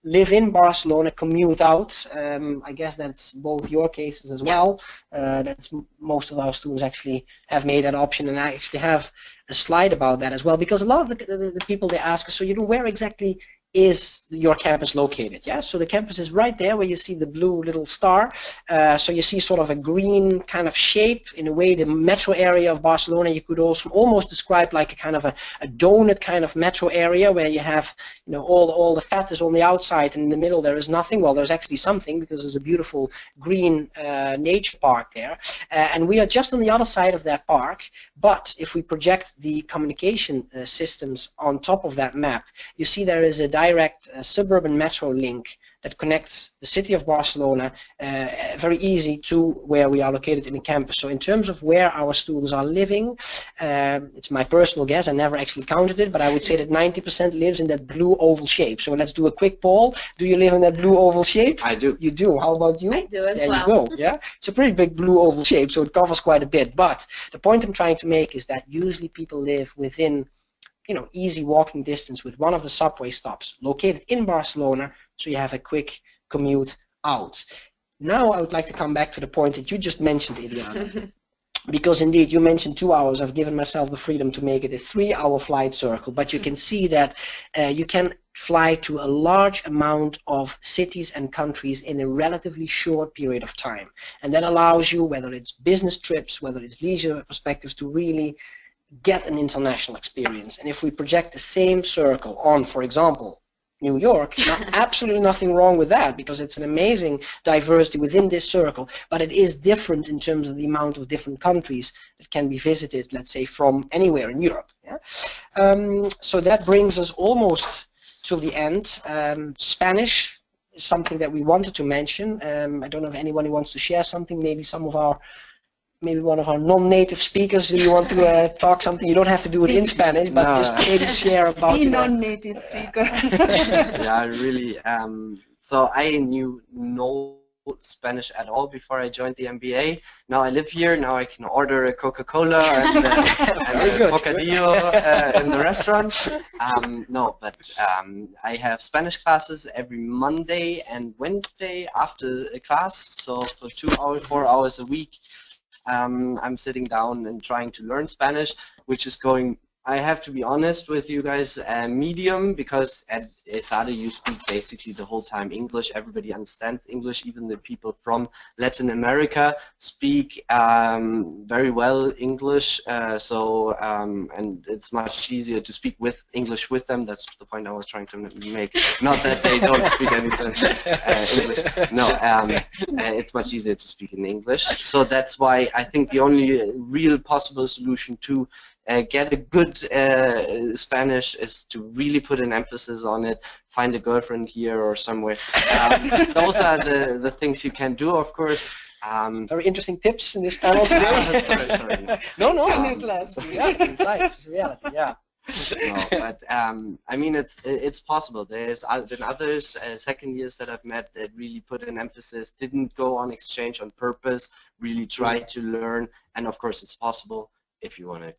live in Barcelona, commute out. I guess that's both your cases as well. That's most of our students actually have made that option, and I actually have a slide about that as well, because a lot of the people, they ask us, so where exactly is your campus located? Yeah, so the campus is right there where you see the blue little star. So you see sort of a green kind of shape. In a way, the metro area of Barcelona, you could also almost describe like a kind of a donut kind of metro area, where you have, all the fat is on the outside, and in the middle there is nothing. Well, there's actually something, because there's a beautiful green nature park there, and we are just on the other side of that park. But if we project the communication systems on top of that map, you see there is a direct suburban metro link that connects the city of Barcelona very easy to where we are located in the campus. So in terms of where our students are living, it's my personal guess, I never actually counted it, but I would say that 90% lives in that blue oval shape. So let's do a quick poll. Do you live in that blue oval shape? I do. You do. How about you? I do as well. There you go. Yeah, it's a pretty big blue oval shape, so it covers quite a bit. But the point I'm trying to make is that usually people live within easy walking distance with one of the subway stops located in Barcelona, so you have a quick commute out. Now I would like to come back to the point that you just mentioned, Iliana, because indeed you mentioned 2 hours. I've given myself the freedom to make it a 3-hour flight circle, but you can see that you can fly to a large amount of cities and countries in a relatively short period of time, and that allows you, whether it's business trips, whether it's leisure perspectives, to really get an international experience. And if we project the same circle on, for example, New York, absolutely nothing wrong with that, because it's an amazing diversity within this circle, but it is different in terms of the amount of different countries that can be visited, let's say, from anywhere in Europe. Yeah? So that brings us almost to the end. Spanish is something that we wanted to mention. I don't know if anyone who wants to share something, maybe one of our non-native speakers. Do you want to talk something? You don't have to do it in Spanish, but just maybe share about the non-native speaker. Yeah, really. So I knew no Spanish at all before I joined the MBA. Now I live here. Now I can order a Coca-Cola and a bocadillo in the restaurant. I have Spanish classes every Monday and Wednesday after a class. So for 2 hours, 4 hours a week, I'm sitting down and trying to learn Spanish, which is going, I have to be honest with you guys, medium, because at ESADE you speak basically the whole time English. Everybody understands English, even the people from Latin America speak very well English, and it's much easier to speak with English with them. That's the point I was trying to make. Not that they don't speak any sense English. No, it's much easier to speak in English. So that's why I think the only real possible solution to get a good Spanish is to really put an emphasis on it, find a girlfriend here or somewhere. Those are the things you can do, of course. Very interesting tips in this panel today. Sorry. No. Yeah. Life is reality, yeah. No, but I mean, it's possible. There's been others, second years that I've met that really put an emphasis, didn't go on exchange on purpose, really tried to learn, and of course it's possible if you want to.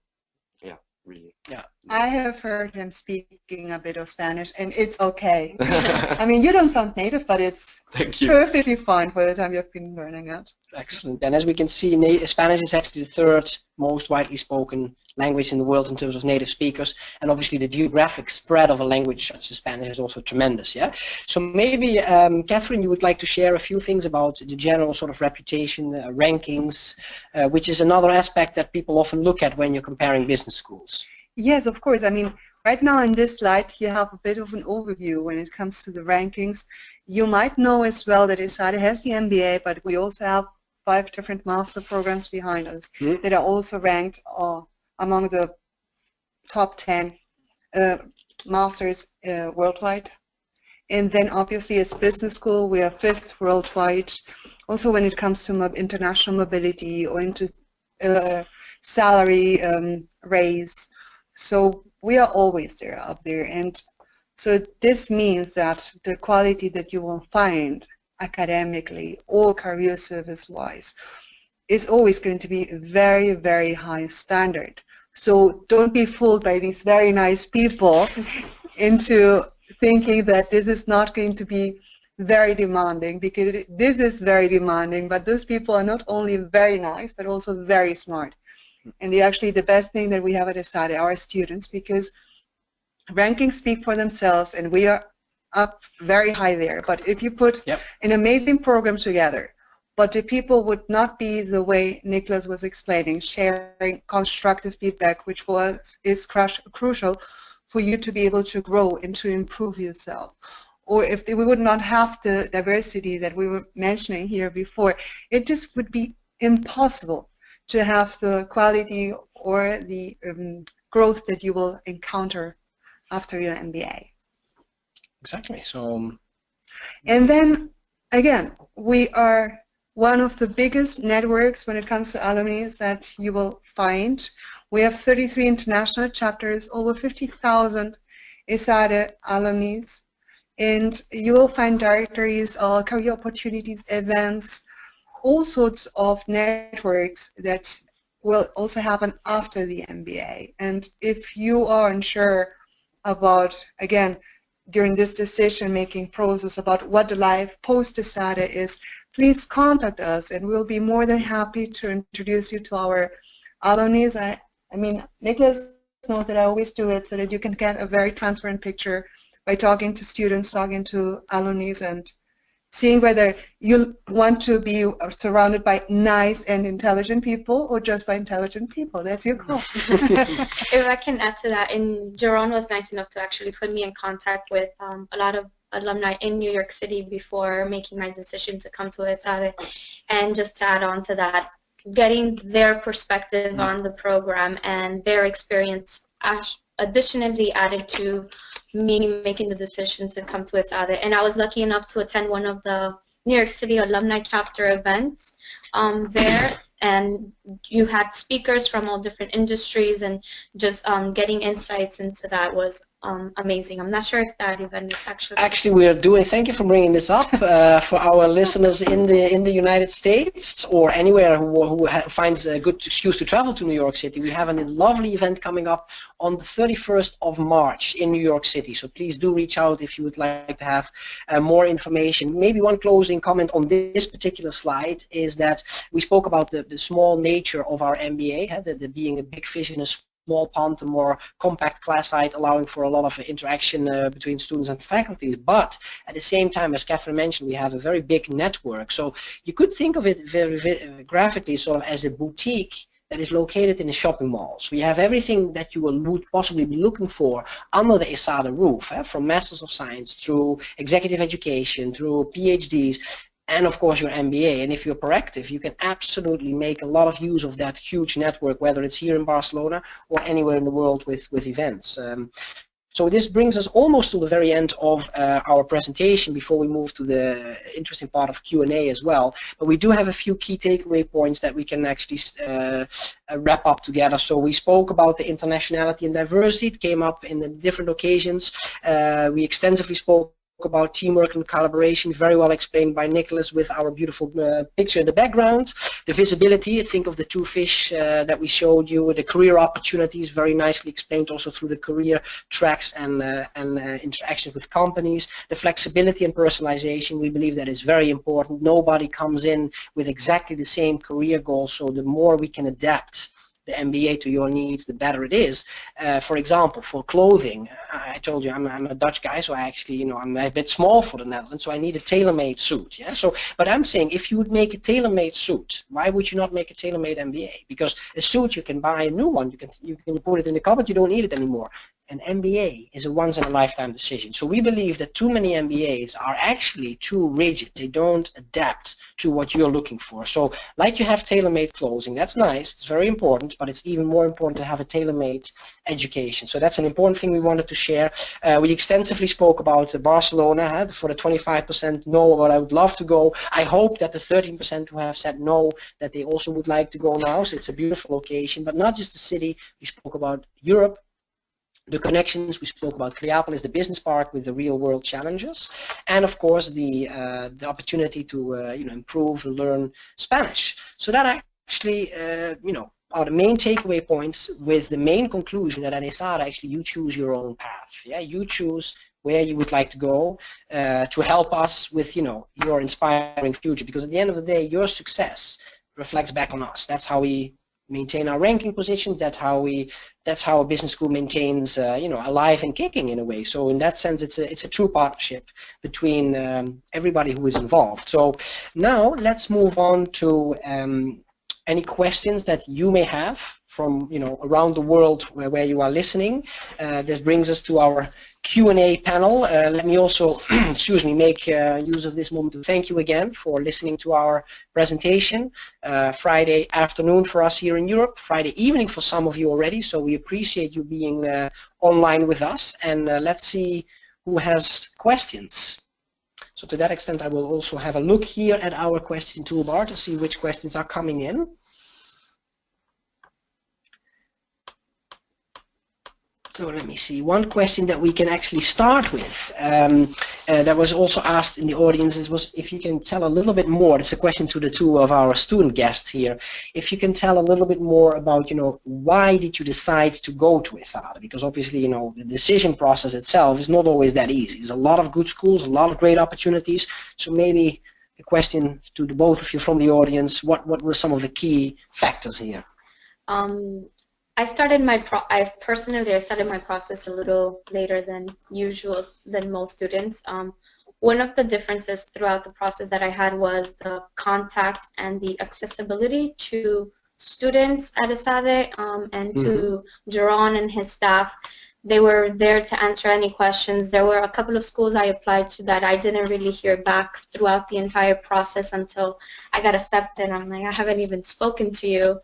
Yeah, really. Yeah. I have heard him speaking a bit of Spanish, and it's okay. I mean, you don't sound native, but it's Thank you. perfectly fine for the time you've been learning it. Excellent. And as we can see, Spanish is actually the third most widely spoken language in the world in terms of native speakers, and obviously the geographic spread of a language such as Spanish is also tremendous. Yeah. So maybe, Kathrin, you would like to share a few things about the general sort of reputation, rankings, which is another aspect that people often look at when you're comparing business schools. Yes, of course. I mean, right now in this slide, you have a bit of an overview when it comes to the rankings. You might know as well that ESADE has the MBA, but we also have 5 different master programs behind us that are also ranked among the top 10 masters worldwide. And then obviously as business school, we are 5th worldwide. Also when it comes to international mobility or into salary raise. So we are always there up there. And so this means that the quality that you will find academically or career service wise is always going to be a very, very high standard. So don't be fooled by these very nice people into thinking that this is not going to be very demanding, because this is very demanding, but those people are not only very nice but also very smart. And actually the best thing that we have at ESADE are our students, because rankings speak for themselves and we are up very high there. But if you put an amazing program together, but the people would not be the way Nicholas was explaining, sharing constructive feedback, which is crucial for you to be able to grow and to improve yourself. Or if we would not have the diversity that we were mentioning here before, it just would be impossible to have the quality or the growth that you will encounter after your MBA. Exactly. So, and then again, we are one of the biggest networks when it comes to alumni that you will find. We have 33 international chapters, over 50,000 ESADE alumni, and you will find directories, career opportunities, events, all sorts of networks that will also happen after the MBA. And if you are unsure about, again, during this decision-making process about what the life post-ESADE is, please contact us and we'll be more than happy to introduce you to our alumni. I mean, Nicholas knows that I always do it so that you can get a very transparent picture by talking to students, talking to alumni, and seeing whether you want to be surrounded by nice and intelligent people or just by intelligent people. That's your call. If I can add to that, and Jeroen was nice enough to actually put me in contact with a lot of alumni in New York City before making my decision to come to ESADE. And just to add on to that, getting their perspective on the program and their experience additionally added to me making the decision to come to ESADE. And I was lucky enough to attend one of the New York City Alumni Chapter events there, and you had speakers from all different industries, and just getting insights into that was amazing. I'm not sure if that event is actually we are doing. Thank you for bringing this up for our listeners in the United States or anywhere who finds a good excuse to travel to New York City. We have a lovely event coming up on the 31st of March in New York City. So please do reach out if you would like to have more information. Maybe one closing comment on this particular slide is that we spoke about the small nature of our MBA, the being a big fish in a small pond, a more compact class site, allowing for a lot of interaction between students and faculty. But at the same time, as Kathrin mentioned, we have a very big network. So you could think of it very graphically sort of as a boutique that is located in the shopping malls. We have everything that you would possibly be looking for under the ESADE roof, from Masters of Science through executive education, through PhDs, and of course your MBA. And if you're proactive, you can absolutely make a lot of use of that huge network, whether it's here in Barcelona or anywhere in the world with events. So this brings us almost to the very end of our presentation before we move to the interesting part of Q&A as well. But we do have a few key takeaway points that we can actually wrap up together. So we spoke about the internationality and diversity. It came up in different occasions. We extensively spoke about teamwork and collaboration, very well explained by Nicholas with our beautiful picture in the background. The visibility, think of the two fish that we showed you, the career opportunities, very nicely explained also through the career tracks and interactions with companies. The flexibility and personalization, we believe that is very important. Nobody comes in with exactly the same career goals, so the more we can adapt the MBA to your needs, the better it is. For example, for clothing, I told you I'm a Dutch guy, so I actually, I'm a bit small for the Netherlands, so I need a tailor-made suit. Yeah. So, but I'm saying if you would make a tailor-made suit, why would you not make a tailor-made MBA? Because a suit, you can buy a new one, you can put it in the cupboard, you don't need it anymore. An MBA is a once-in-a-lifetime decision. So we believe that too many MBAs are actually too rigid. They don't adapt to what you're looking for. So like you have tailor-made clothing, that's nice, it's very important, but it's even more important to have a tailor-made education. So that's an important thing we wanted to share. We extensively spoke about Barcelona. For the 25% no, but I would love to go. I hope that the 13% who have said no, that they also would like to go now. So it's a beautiful location, but not just the city. We spoke about Europe, the connections, we spoke about Creapolis, the business park with the real world challenges, and of course the opportunity to improve and learn Spanish. So that actually are the main takeaway points, with the main conclusion that at ESADE actually you choose your own path. Yeah, you choose where you would like to go to help us with your inspiring future, because at the end of the day your success reflects back on us. That's how we maintain our ranking position. That's how a business school maintains alive and kicking in a way. So in that sense it's a true partnership between everybody who is involved. So now let's move on to any questions that you may have from around the world where you are listening. This brings us to our Q&A panel. Let me also make use of this moment to thank you again for listening to our presentation. Friday afternoon for us here in Europe, Friday evening for some of you already, so we appreciate you being online with us, and let's see who has questions. So to that extent I will also have a look here at our question toolbar to see which questions are coming in. So let me see, one question that we can actually start with that was also asked in the audience was if you can tell a little bit more. It's a question to the two of our student guests here. If you can tell a little bit more about why did you decide to go to ESADE? Because obviously the decision process itself is not always that easy. There's a lot of good schools, a lot of great opportunities. So maybe a question to the both of you from the audience, what were some of the key factors here? I started my process a little later than usual, than most students. One of the differences throughout the process that I had was the contact and the accessibility to students at ESADE and to Jeroen and his staff. They were there to answer any questions. There were a couple of schools I applied to that I didn't really hear back throughout the entire process until I got accepted. I'm like, I haven't even spoken to you.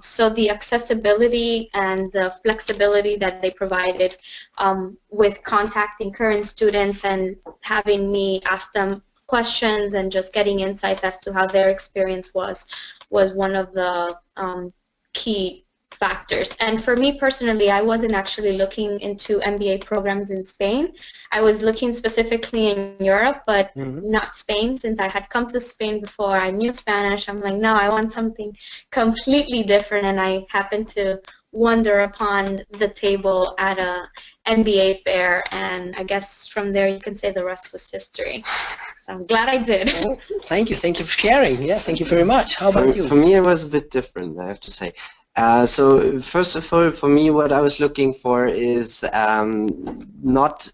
So the accessibility and the flexibility that they provided with contacting current students and having me ask them questions and just getting insights as to how their experience was one of the key factors. And for me personally, I wasn't actually looking into MBA programs in Spain. I was looking specifically in Europe, but not Spain. Since I had come to Spain before, I knew Spanish. I'm like, no, I want something completely different, and I happened to wander upon the table at a MBA fair, and I guess from there you can say the rest was history. So I'm glad I did. Oh, thank you for sharing. Yeah, thank you very much. How about you? For me it was a bit different, I have to say. So first of all, for me, what I was looking for is not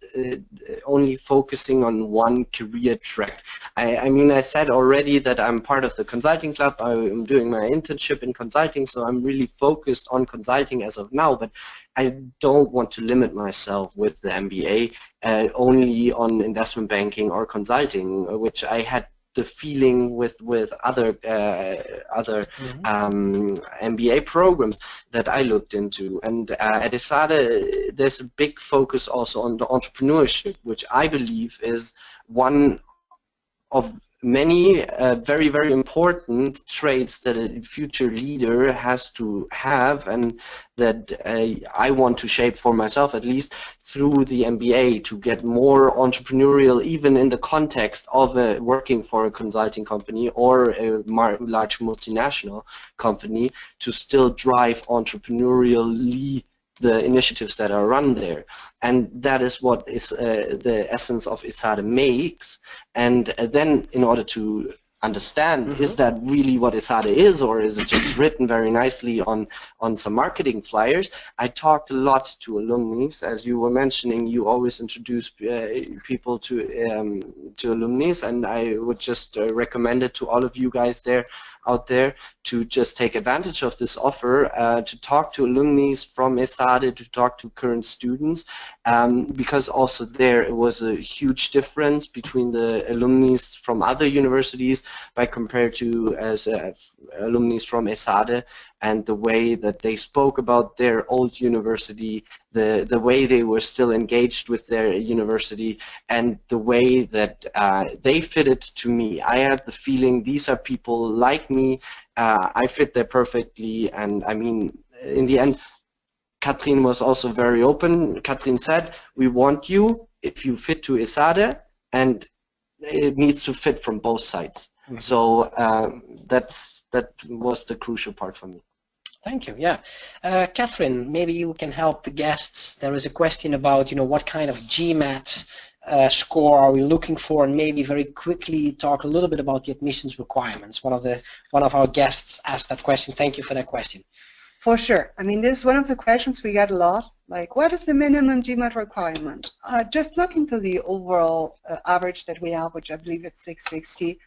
only focusing on one career track. I mean, I said already that I'm part of the consulting club. I'm doing my internship in consulting, so I'm really focused on consulting as of now, but I don't want to limit myself with the MBA only on investment banking or consulting, which I had the feeling with other MBA programs that I looked into. And at ESADE, there's a big focus also on the entrepreneurship, which I believe is one of many very, very important traits that a future leader has to have, and that I want to shape for myself, at least through the MBA, to get more entrepreneurial, even in the context of working for a consulting company or a large multinational company, to still drive entrepreneurially the initiatives that are run there. And that is what is the essence of ESADE makes. And then in order to understand, is that really what ESADE is, or is it just written very nicely on some marketing flyers? I talked a lot to alumni. As you were mentioning, you always introduce people to alumni, and I would just recommend it to all of you guys out there to just take advantage of this offer, to talk to alumni from ESADE, to talk to current students, because also there it was a huge difference between the alumni from other universities by compared to alumni from ESADE, and the way that they spoke about their old university, the way they were still engaged with their university, and the way that they fitted to me. I had the feeling these are people like me, I fit there perfectly, and I mean, in the end, Kathrin was also very open. Kathrin said, we want you if you fit to ESADE, and it needs to fit from both sides. So that was the crucial part for me. Thank you. Yeah, Kathrin, maybe you can help the guests. There is a question about, what kind of GMAT score are we looking for, and maybe very quickly talk a little bit about the admissions requirements. One of our guests asked that question. Thank you for that question. For sure. I mean, this is one of the questions we get a lot. Like, what is the minimum GMAT requirement? Just look into the overall average that we have, which I believe it's 660.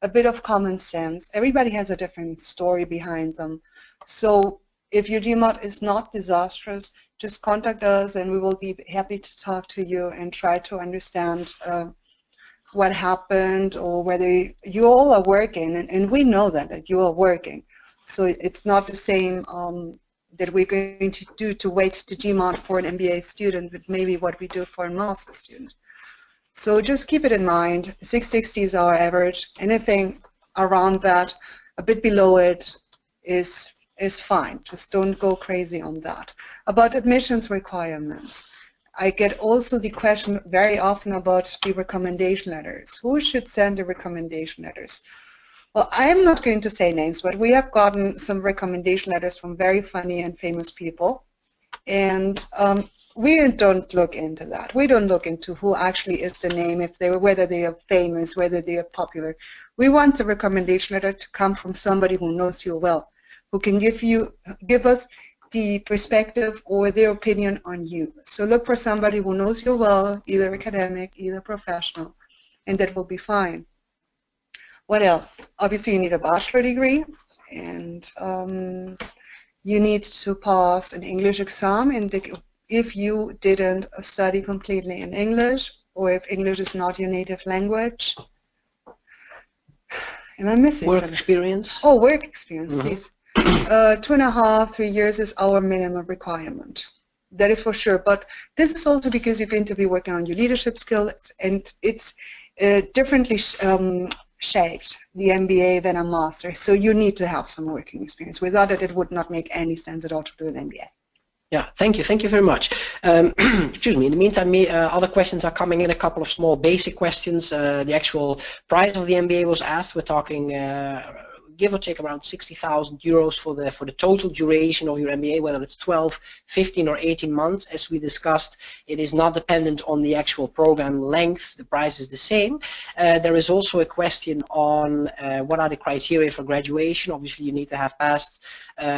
A bit of common sense. Everybody has a different story behind them. So if your GMAT is not disastrous, just contact us and we will be happy to talk to you and try to understand what happened, or whether you all are working, and we know that you are working. So it's not the same that we're going to do to wait to GMAT for an MBA student, but maybe what we do for a master student. So just keep it in mind. 660 is our average. Anything around that, a bit below it, is fine. Just don't go crazy on that. About admissions requirements, I get also the question very often about the recommendation letters. Who should send the recommendation letters? Well, I'm not going to say names, but we have gotten some recommendation letters from very funny and famous people, and we don't look into that. We don't look into who actually is the name, whether they are famous, whether they are popular. We want the recommendation letter to come from somebody who knows you well, who can give us the perspective or their opinion on you. So look for somebody who knows you well, either academic, either professional, and that will be fine. What else? Obviously, you need a bachelor degree, and you need to pass an English exam. And if you didn't study completely in English, or if English is not your native language. Am I missing work something? Experience? Oh, work experience, please. 2.5, 3 years is our minimum requirement. That is for sure. But this is also because you're going to be working on your leadership skills, and it's differently shaped, the MBA, than a master. So you need to have some working experience. Without it, it would not make any sense at all to do an MBA. Yeah, thank you. Thank you very much. Excuse me. In the meantime, other questions are coming in, a couple of small basic questions. The actual price of the MBA was asked. We're talking give or take around 60,000 euros for the total duration of your MBA, whether it's 12, 15, or 18 months. As we discussed, it is not dependent on the actual program length. The price is the same. There is also a question on what are the criteria for graduation. Obviously, you need to have passed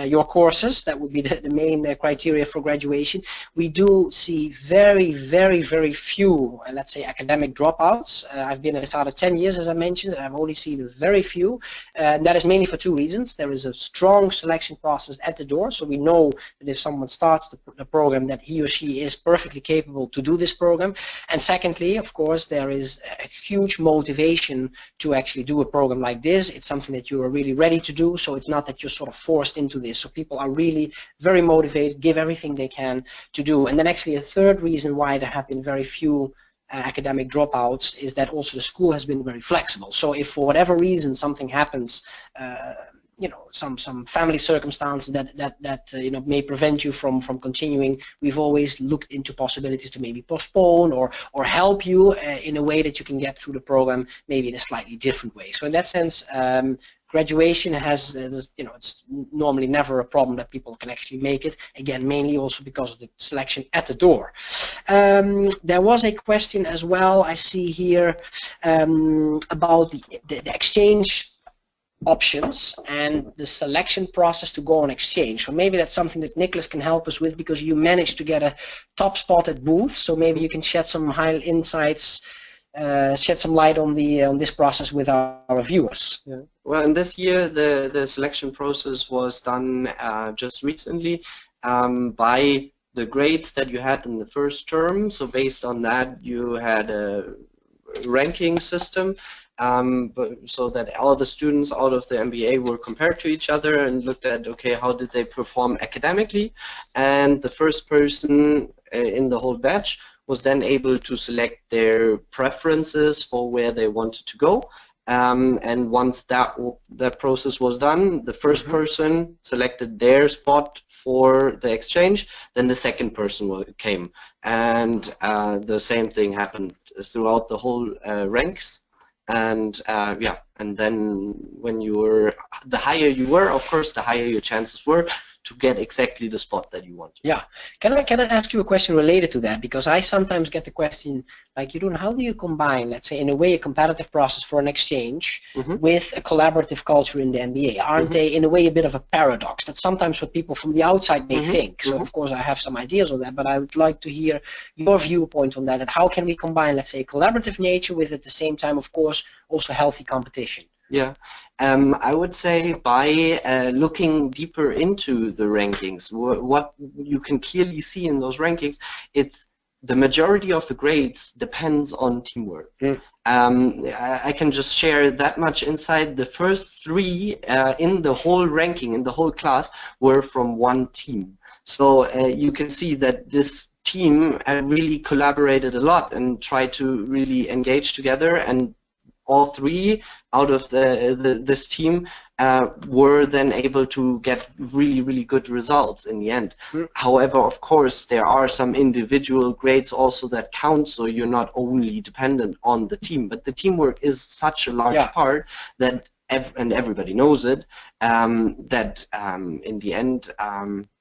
your courses. That would be the main criteria for graduation. We do see very, very, very few, let's say, academic dropouts. I've been at ESADE 10 years, as I mentioned, and I've only seen very few. And that is mainly for two reasons. There is a strong selection process at the door, so we know that if someone starts the program, that he or she is perfectly capable to do this program. And secondly, of course, there is a huge motivation to actually do a program like this. It's something that you are really ready to do, so it's not that you're sort of forced into this. So people are really very motivated, give everything they can to do. And then actually a third reason why there have been very few academic dropouts is that also the school has been very flexible. So if for whatever reason something happens, you know, some family circumstances that you know, may prevent you from continuing, we've always looked into possibilities to maybe postpone or help you in a way that you can get through the program maybe in a slightly different way. So in that sense, graduation has, you know, it's normally never a problem that people can actually make it. Again, mainly also because of the selection at the door. There was a question as well, I see here, about the exchange options and the selection process to go on exchange. So maybe that's something that Nicholas can help us with, because you managed to get a top spot at Booth. So maybe you can shed some high insights, shed some light on this process with our viewers. Yeah. Well, in this year, the selection process was done just recently by the grades that you had in the first term. So based on that, you had a ranking system, so that all the students out of the MBA were compared to each other and looked at, okay, how did they perform academically, and the first person in the whole batch was then able to select their preferences for where they wanted to go. And once that process was done, the first person selected their spot for the exchange, then the second person came. And the same thing happened throughout the whole ranks. And yeah, and then when you were, the higher you were, of course, the higher your chances were to get exactly the spot that you want. Yeah. Can I ask you a question related to that? Because I sometimes get the question, like, Jeroen, how do you combine, let's say, in a way, a competitive process for an exchange with a collaborative culture in the MBA? Aren't they, in a way, a bit of a paradox? That's sometimes what people from the outside may think. So, of course, I have some ideas on that, but I would like to hear your viewpoint on that. And how can we combine, let's say, a collaborative nature with, at the same time, of course, also healthy competition? Yeah, I would say by looking deeper into the rankings, what you can clearly see in those rankings, it's the majority of the grades depends on teamwork. I can just share that much insight. The first three in the whole ranking, in the whole class, were from one team. So you can see that this team really collaborated a lot and tried to really engage together, and all three out of this team were then able to get really, really good results in the end. However, of course, there are some individual grades also that count, so you're not only dependent on the team, but the teamwork is such a large part that, and everybody knows it, that in the end,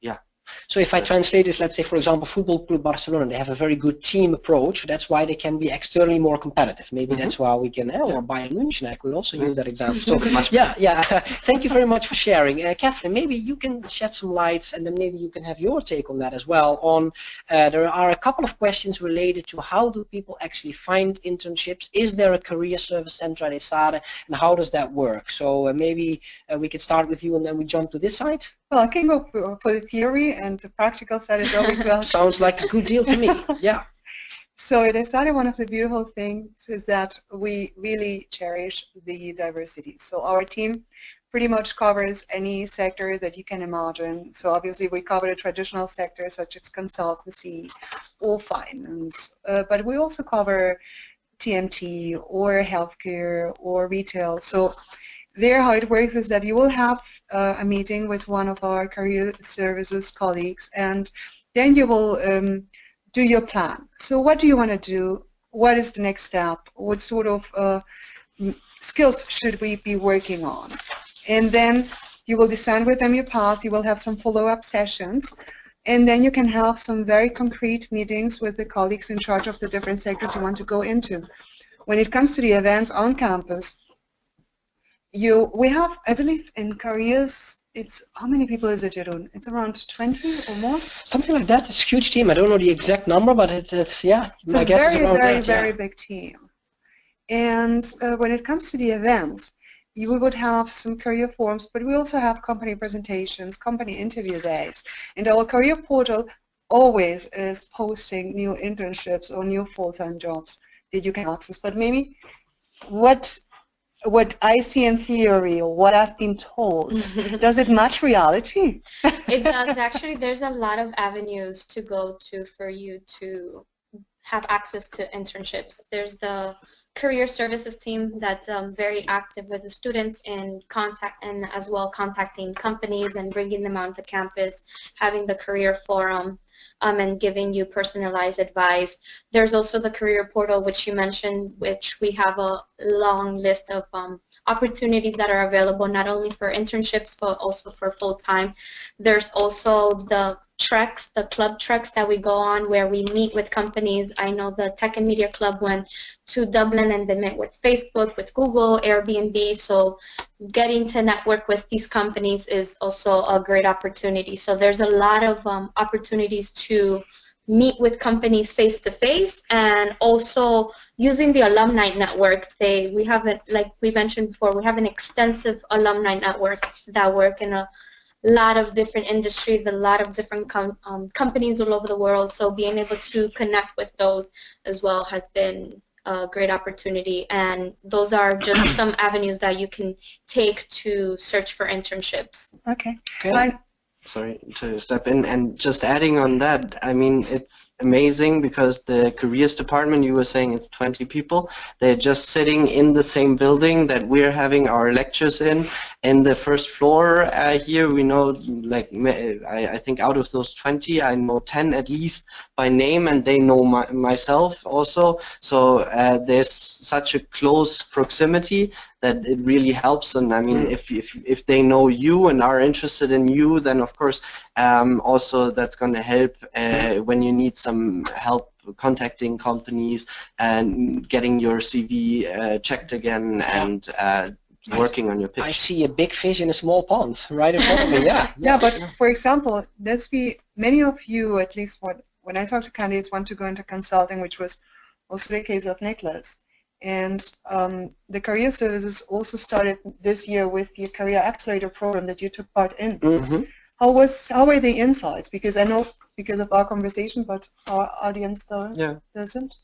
yeah. So if I translate this, let's say, for example, Football Club Barcelona, they have a very good team approach. That's why they can be externally more competitive. Maybe that's why we can, or Bayern München, I could also use that example. So, yeah. Thank you very much for sharing. Kathrin, maybe you can shed some lights, and then maybe you can have your take on that as well. On there are a couple of questions related to how do people actually find internships? Is there a career service center at ESADE, and how does that work? So maybe we could start with you, and then we jump to this side. Well, I can go for the theory, and the practical side is always well. Sounds like a good deal to me. Yeah. So at ESADE, one of the beautiful things is that we really cherish the diversity. So our team pretty much covers any sector that you can imagine. So obviously we cover the traditional sectors such as consultancy or finance, but we also cover TMT or healthcare or retail. So there, how it works is that you will have a meeting with one of our career services colleagues, and then you will do your plan. So what do you want to do? What is the next step? What sort of skills should we be working on? And then you will design with them your path, you will have some follow-up sessions, and then you can have some very concrete meetings with the colleagues in charge of the different sectors you want to go into. When it comes to the events on campus, we have, I believe, in careers, it's, how many people is it, Jeroen? It's around 20 or more? Something like that. It's a huge team. I don't know the exact number, but it's yeah, it's I guess it's around that, very big team. And when it comes to the events, you would have some career forums, but we also have company presentations, company interview days. And our career portal always is posting new internships or new full-time jobs that you can access. But maybe what I see in theory or what I've been told, does it match reality? It does. Actually, there's a lot of avenues to go to for you to have access to internships. There's the career services team that's very active with the students and as well contacting companies and bringing them onto campus, having the career forum, and giving you personalized advice. There's also the career portal, which you mentioned, which we have a long list of opportunities that are available not only for internships but also for full-time. There's also the treks, the club treks that we go on where we meet with companies. I know the Tech and Media Club went to Dublin and they met with Facebook, with Google, Airbnb, so getting to network with these companies is also a great opportunity. So there's a lot of opportunities to meet with companies face-to-face, and also using the alumni network. We have it, like we mentioned before, we have an extensive alumni network that work in a lot of different industries, a lot of different companies all over the world, so being able to connect with those as well has been a great opportunity, and those are just some avenues that you can take to search for internships. Okay. Sorry to step in, and just adding on that, I mean, it's amazing because the careers department, you were saying it's 20 people, they're just sitting in the same building that we're having our lectures in the first floor here. We know, like, I think out of those 20, I know 10 at least by name, and they know myself also, so there's such a close proximity that it really helps. And I mean, if they know you and are interested in you, then of course also that's going to help when you need some help contacting companies and getting your CV checked again and working on your pitch. I see a big fish in a small pond right in front of me. Yeah, but for example, many of you, at least when I talk to candidates, want to go into consulting, which was also the case of Nicholas. And the career services also started this year with the Career Accelerator program that you took part in. Mm-hmm. How were the insights? Because I know because of our conversation, but our audience doesn't.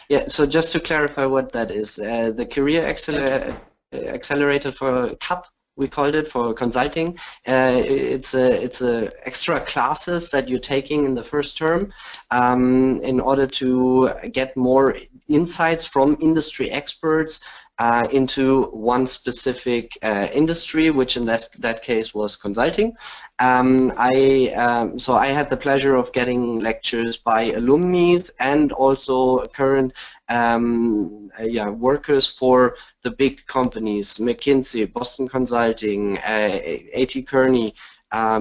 Yeah, so just to clarify what that is, the Career Accelerator for CAP, we called it, for consulting. It's a extra classes that you're taking in the first term in order to get more insights from industry experts into one specific industry, which in that case was consulting. So I had the pleasure of getting lectures by alumni and also current workers for the big companies, McKinsey, Boston Consulting, A.T. Kearney,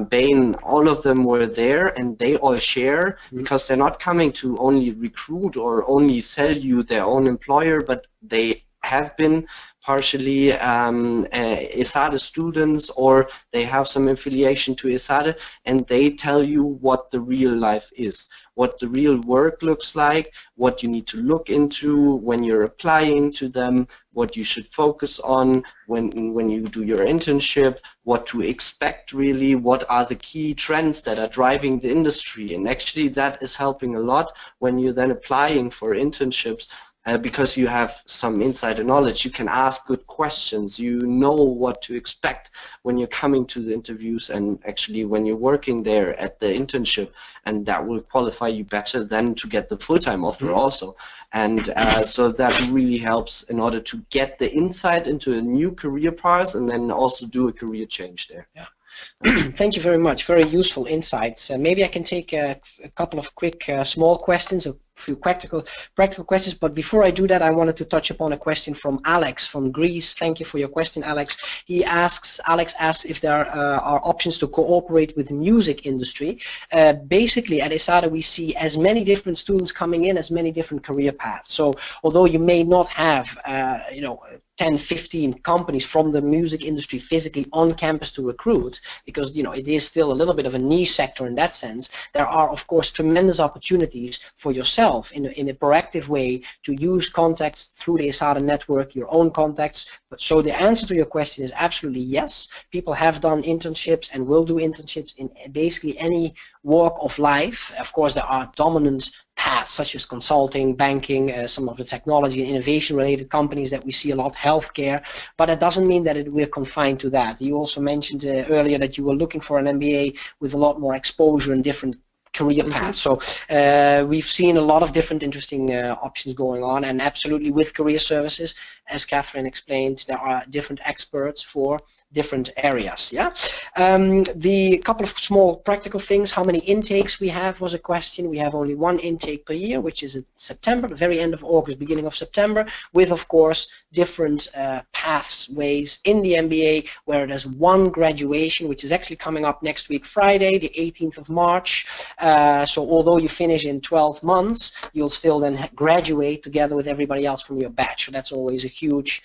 Bain, all of them were there, and they all share, because they're not coming to only recruit or only sell you their own employer, but they have been partially ESADE students, or they have some affiliation to ESADE, and they tell you what the real life is, what the real work looks like, what you need to look into when you're applying to them, what you should focus on when you do your internship, what to expect really, what are the key trends that are driving the industry. And actually that is helping a lot when you're then applying for internships, because you have some insider knowledge. You can ask good questions, you know what to expect when you're coming to the interviews and actually when you're working there at the internship, and that will qualify you better than to get the full-time offer also. And so that really helps in order to get the insight into a new career path and then also do a career change there. Yeah. Thank you very much. Very useful insights. Maybe I can take a couple of quick small questions, or few practical questions, but before I do that, I wanted to touch upon a question from Alex from Greece. Thank you for your question, Alex. Alex asks if there are options to cooperate with the music industry. Basically, at ESADE, we see as many different students coming in as many different career paths. So although you may not have, 10, 15 companies from the music industry physically on campus to recruit, because it is still a little bit of a niche sector in that sense, there are of course tremendous opportunities for yourself in a proactive way to use contacts through the ESADE network, your own contacts. So the answer to your question is absolutely yes. People have done internships and will do internships in basically any walk of life. Of course, there are dominant paths such as consulting, banking, some of the technology and innovation related companies that we see a lot, healthcare, but that doesn't mean that we're confined to that. You also mentioned earlier that you were looking for an MBA with a lot more exposure in different career paths. So we've seen a lot of different interesting options going on, and absolutely with career services, as Kathrin explained, there are different experts for different areas. Yeah. The couple of small practical things. How many intakes we have was a question. We have only one intake per year, which is in September, the very end of August, beginning of September, with of course different pathways in the MBA, where there's one graduation, which is actually coming up next week, Friday, the 18th of March. So although you finish in 12 months, you'll still then graduate together with everybody else from your batch. So that's always a huge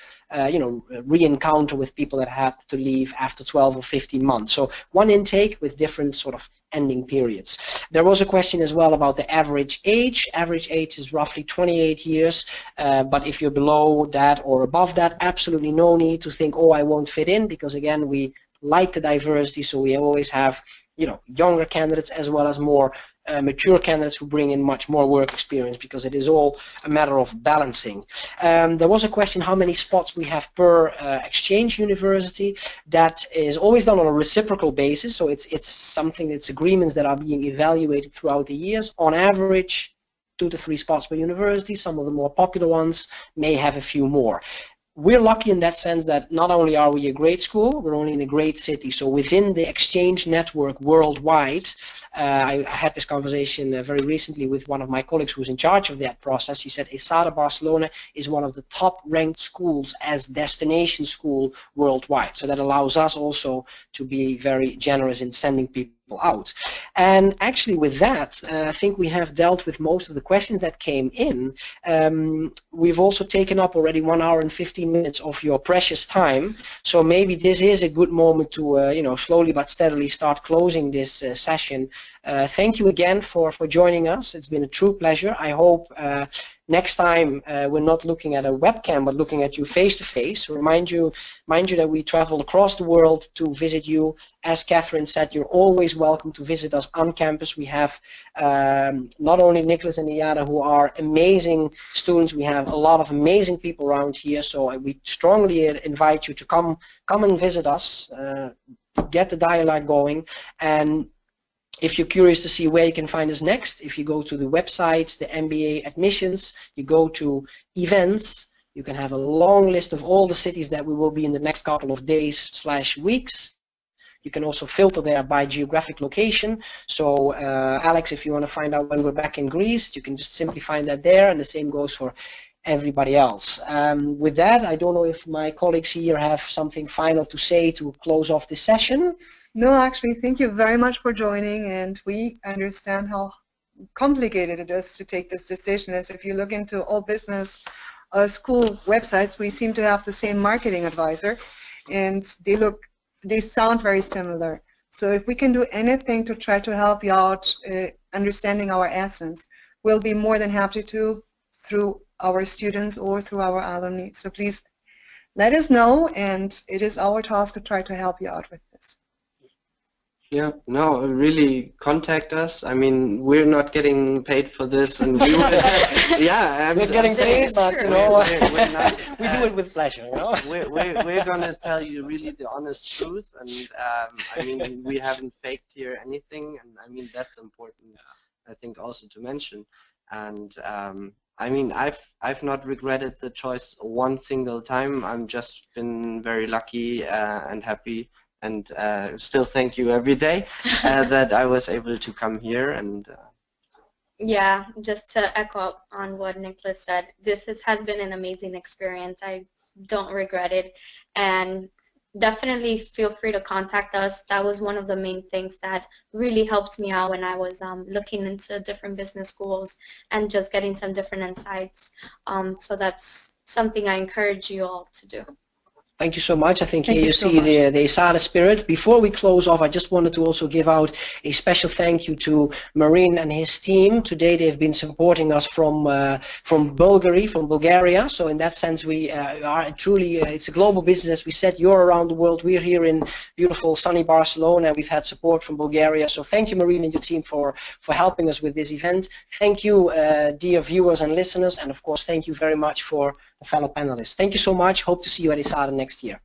re-encounter with people that have to leave after 12 or 15 months. So one intake with different sort of ending periods. There was a question as well about the average age. Average age is roughly 28 years, but if you're below that or above that, absolutely no need to think, oh, I won't fit in, because again, we like the diversity, so we always have younger candidates as well as more mature candidates who bring in much more work experience, because it is all a matter of balancing. There was a question how many spots we have per exchange university. That is always done on a reciprocal basis, so it's something, it's agreements that are being evaluated throughout the years. On average, 2 to 3 spots per university. Some of the more popular ones may have a few more. We're lucky in that sense that not only are we a great school, we're only in a great city. So within the exchange network worldwide, I had this conversation very recently with one of my colleagues who's in charge of that process. He said ESADE Barcelona is one of the top ranked schools as destination school worldwide. So that allows us also to be very generous in sending people out. And actually with that, I think we have dealt with most of the questions that came in. We've also taken up already 1 hour and 15 minutes of your precious time. So maybe this is a good moment to slowly but steadily start closing this session. Thank you again for joining us. It's been a true pleasure. I hope next time we're not looking at a webcam but looking at you face to face. Remind you that we travel across the world to visit you. As Kathrin said, you're always welcome to visit us on campus. We have not only Nicholas and Iyada, who are amazing students, we have a lot of amazing people around here, so we strongly invite you to come and visit us, get the dialogue going. And if you're curious to see where you can find us next, if you go to the website, the MBA admissions, you go to events, you can have a long list of all the cities that we will be in the next couple of days/weeks. You can also filter there by geographic location. So Alex, if you want to find out when we're back in Greece, you can just simply find that there, and the same goes for everybody else. With that, I don't know if my colleagues here have something final to say to close off this session. No, actually, thank you very much for joining, and we understand how complicated it is to take this decision. As if you look into all business school websites, we seem to have the same marketing advisor, and they sound very similar. So if we can do anything to try to help you out understanding our essence, we'll be more than happy to, through our students or through our alumni. So please let us know, and it is our task to try to help you out with this. Yeah, no, really contact us. I mean, we're not getting paid for this, and you, yeah, we're getting paid, but we're not, we do it with pleasure. We're gonna tell you really the honest truth, and I mean, we haven't faked here anything, and I mean that's important. I think also to mention, and I mean, I've not regretted the choice one single time. I've just been very lucky and happy. And still thank you every day that I was able to come here. And Yeah, just to echo up on what Nicholas said, this has been an amazing experience. I don't regret it, and definitely feel free to contact us. That was one of the main things that really helped me out when I was looking into different business schools and just getting some different insights. So that's something I encourage you all to do. Thank you so much. I think Thank here you you so see much. the ESADE spirit. Before we close off, I just wanted to also give out a special thank you to Jeroen and his team. Today they've been supporting us from Bulgaria. So in that sense, we are truly, it's a global business. We said you're around the world. We're here in beautiful sunny Barcelona. We've had support from Bulgaria. So thank you, Jeroen and your team, for helping us with this event. Thank you, dear viewers and listeners. And of course, thank you very much for the fellow panelists. Thank you so much. Hope to see you at ESADE next year.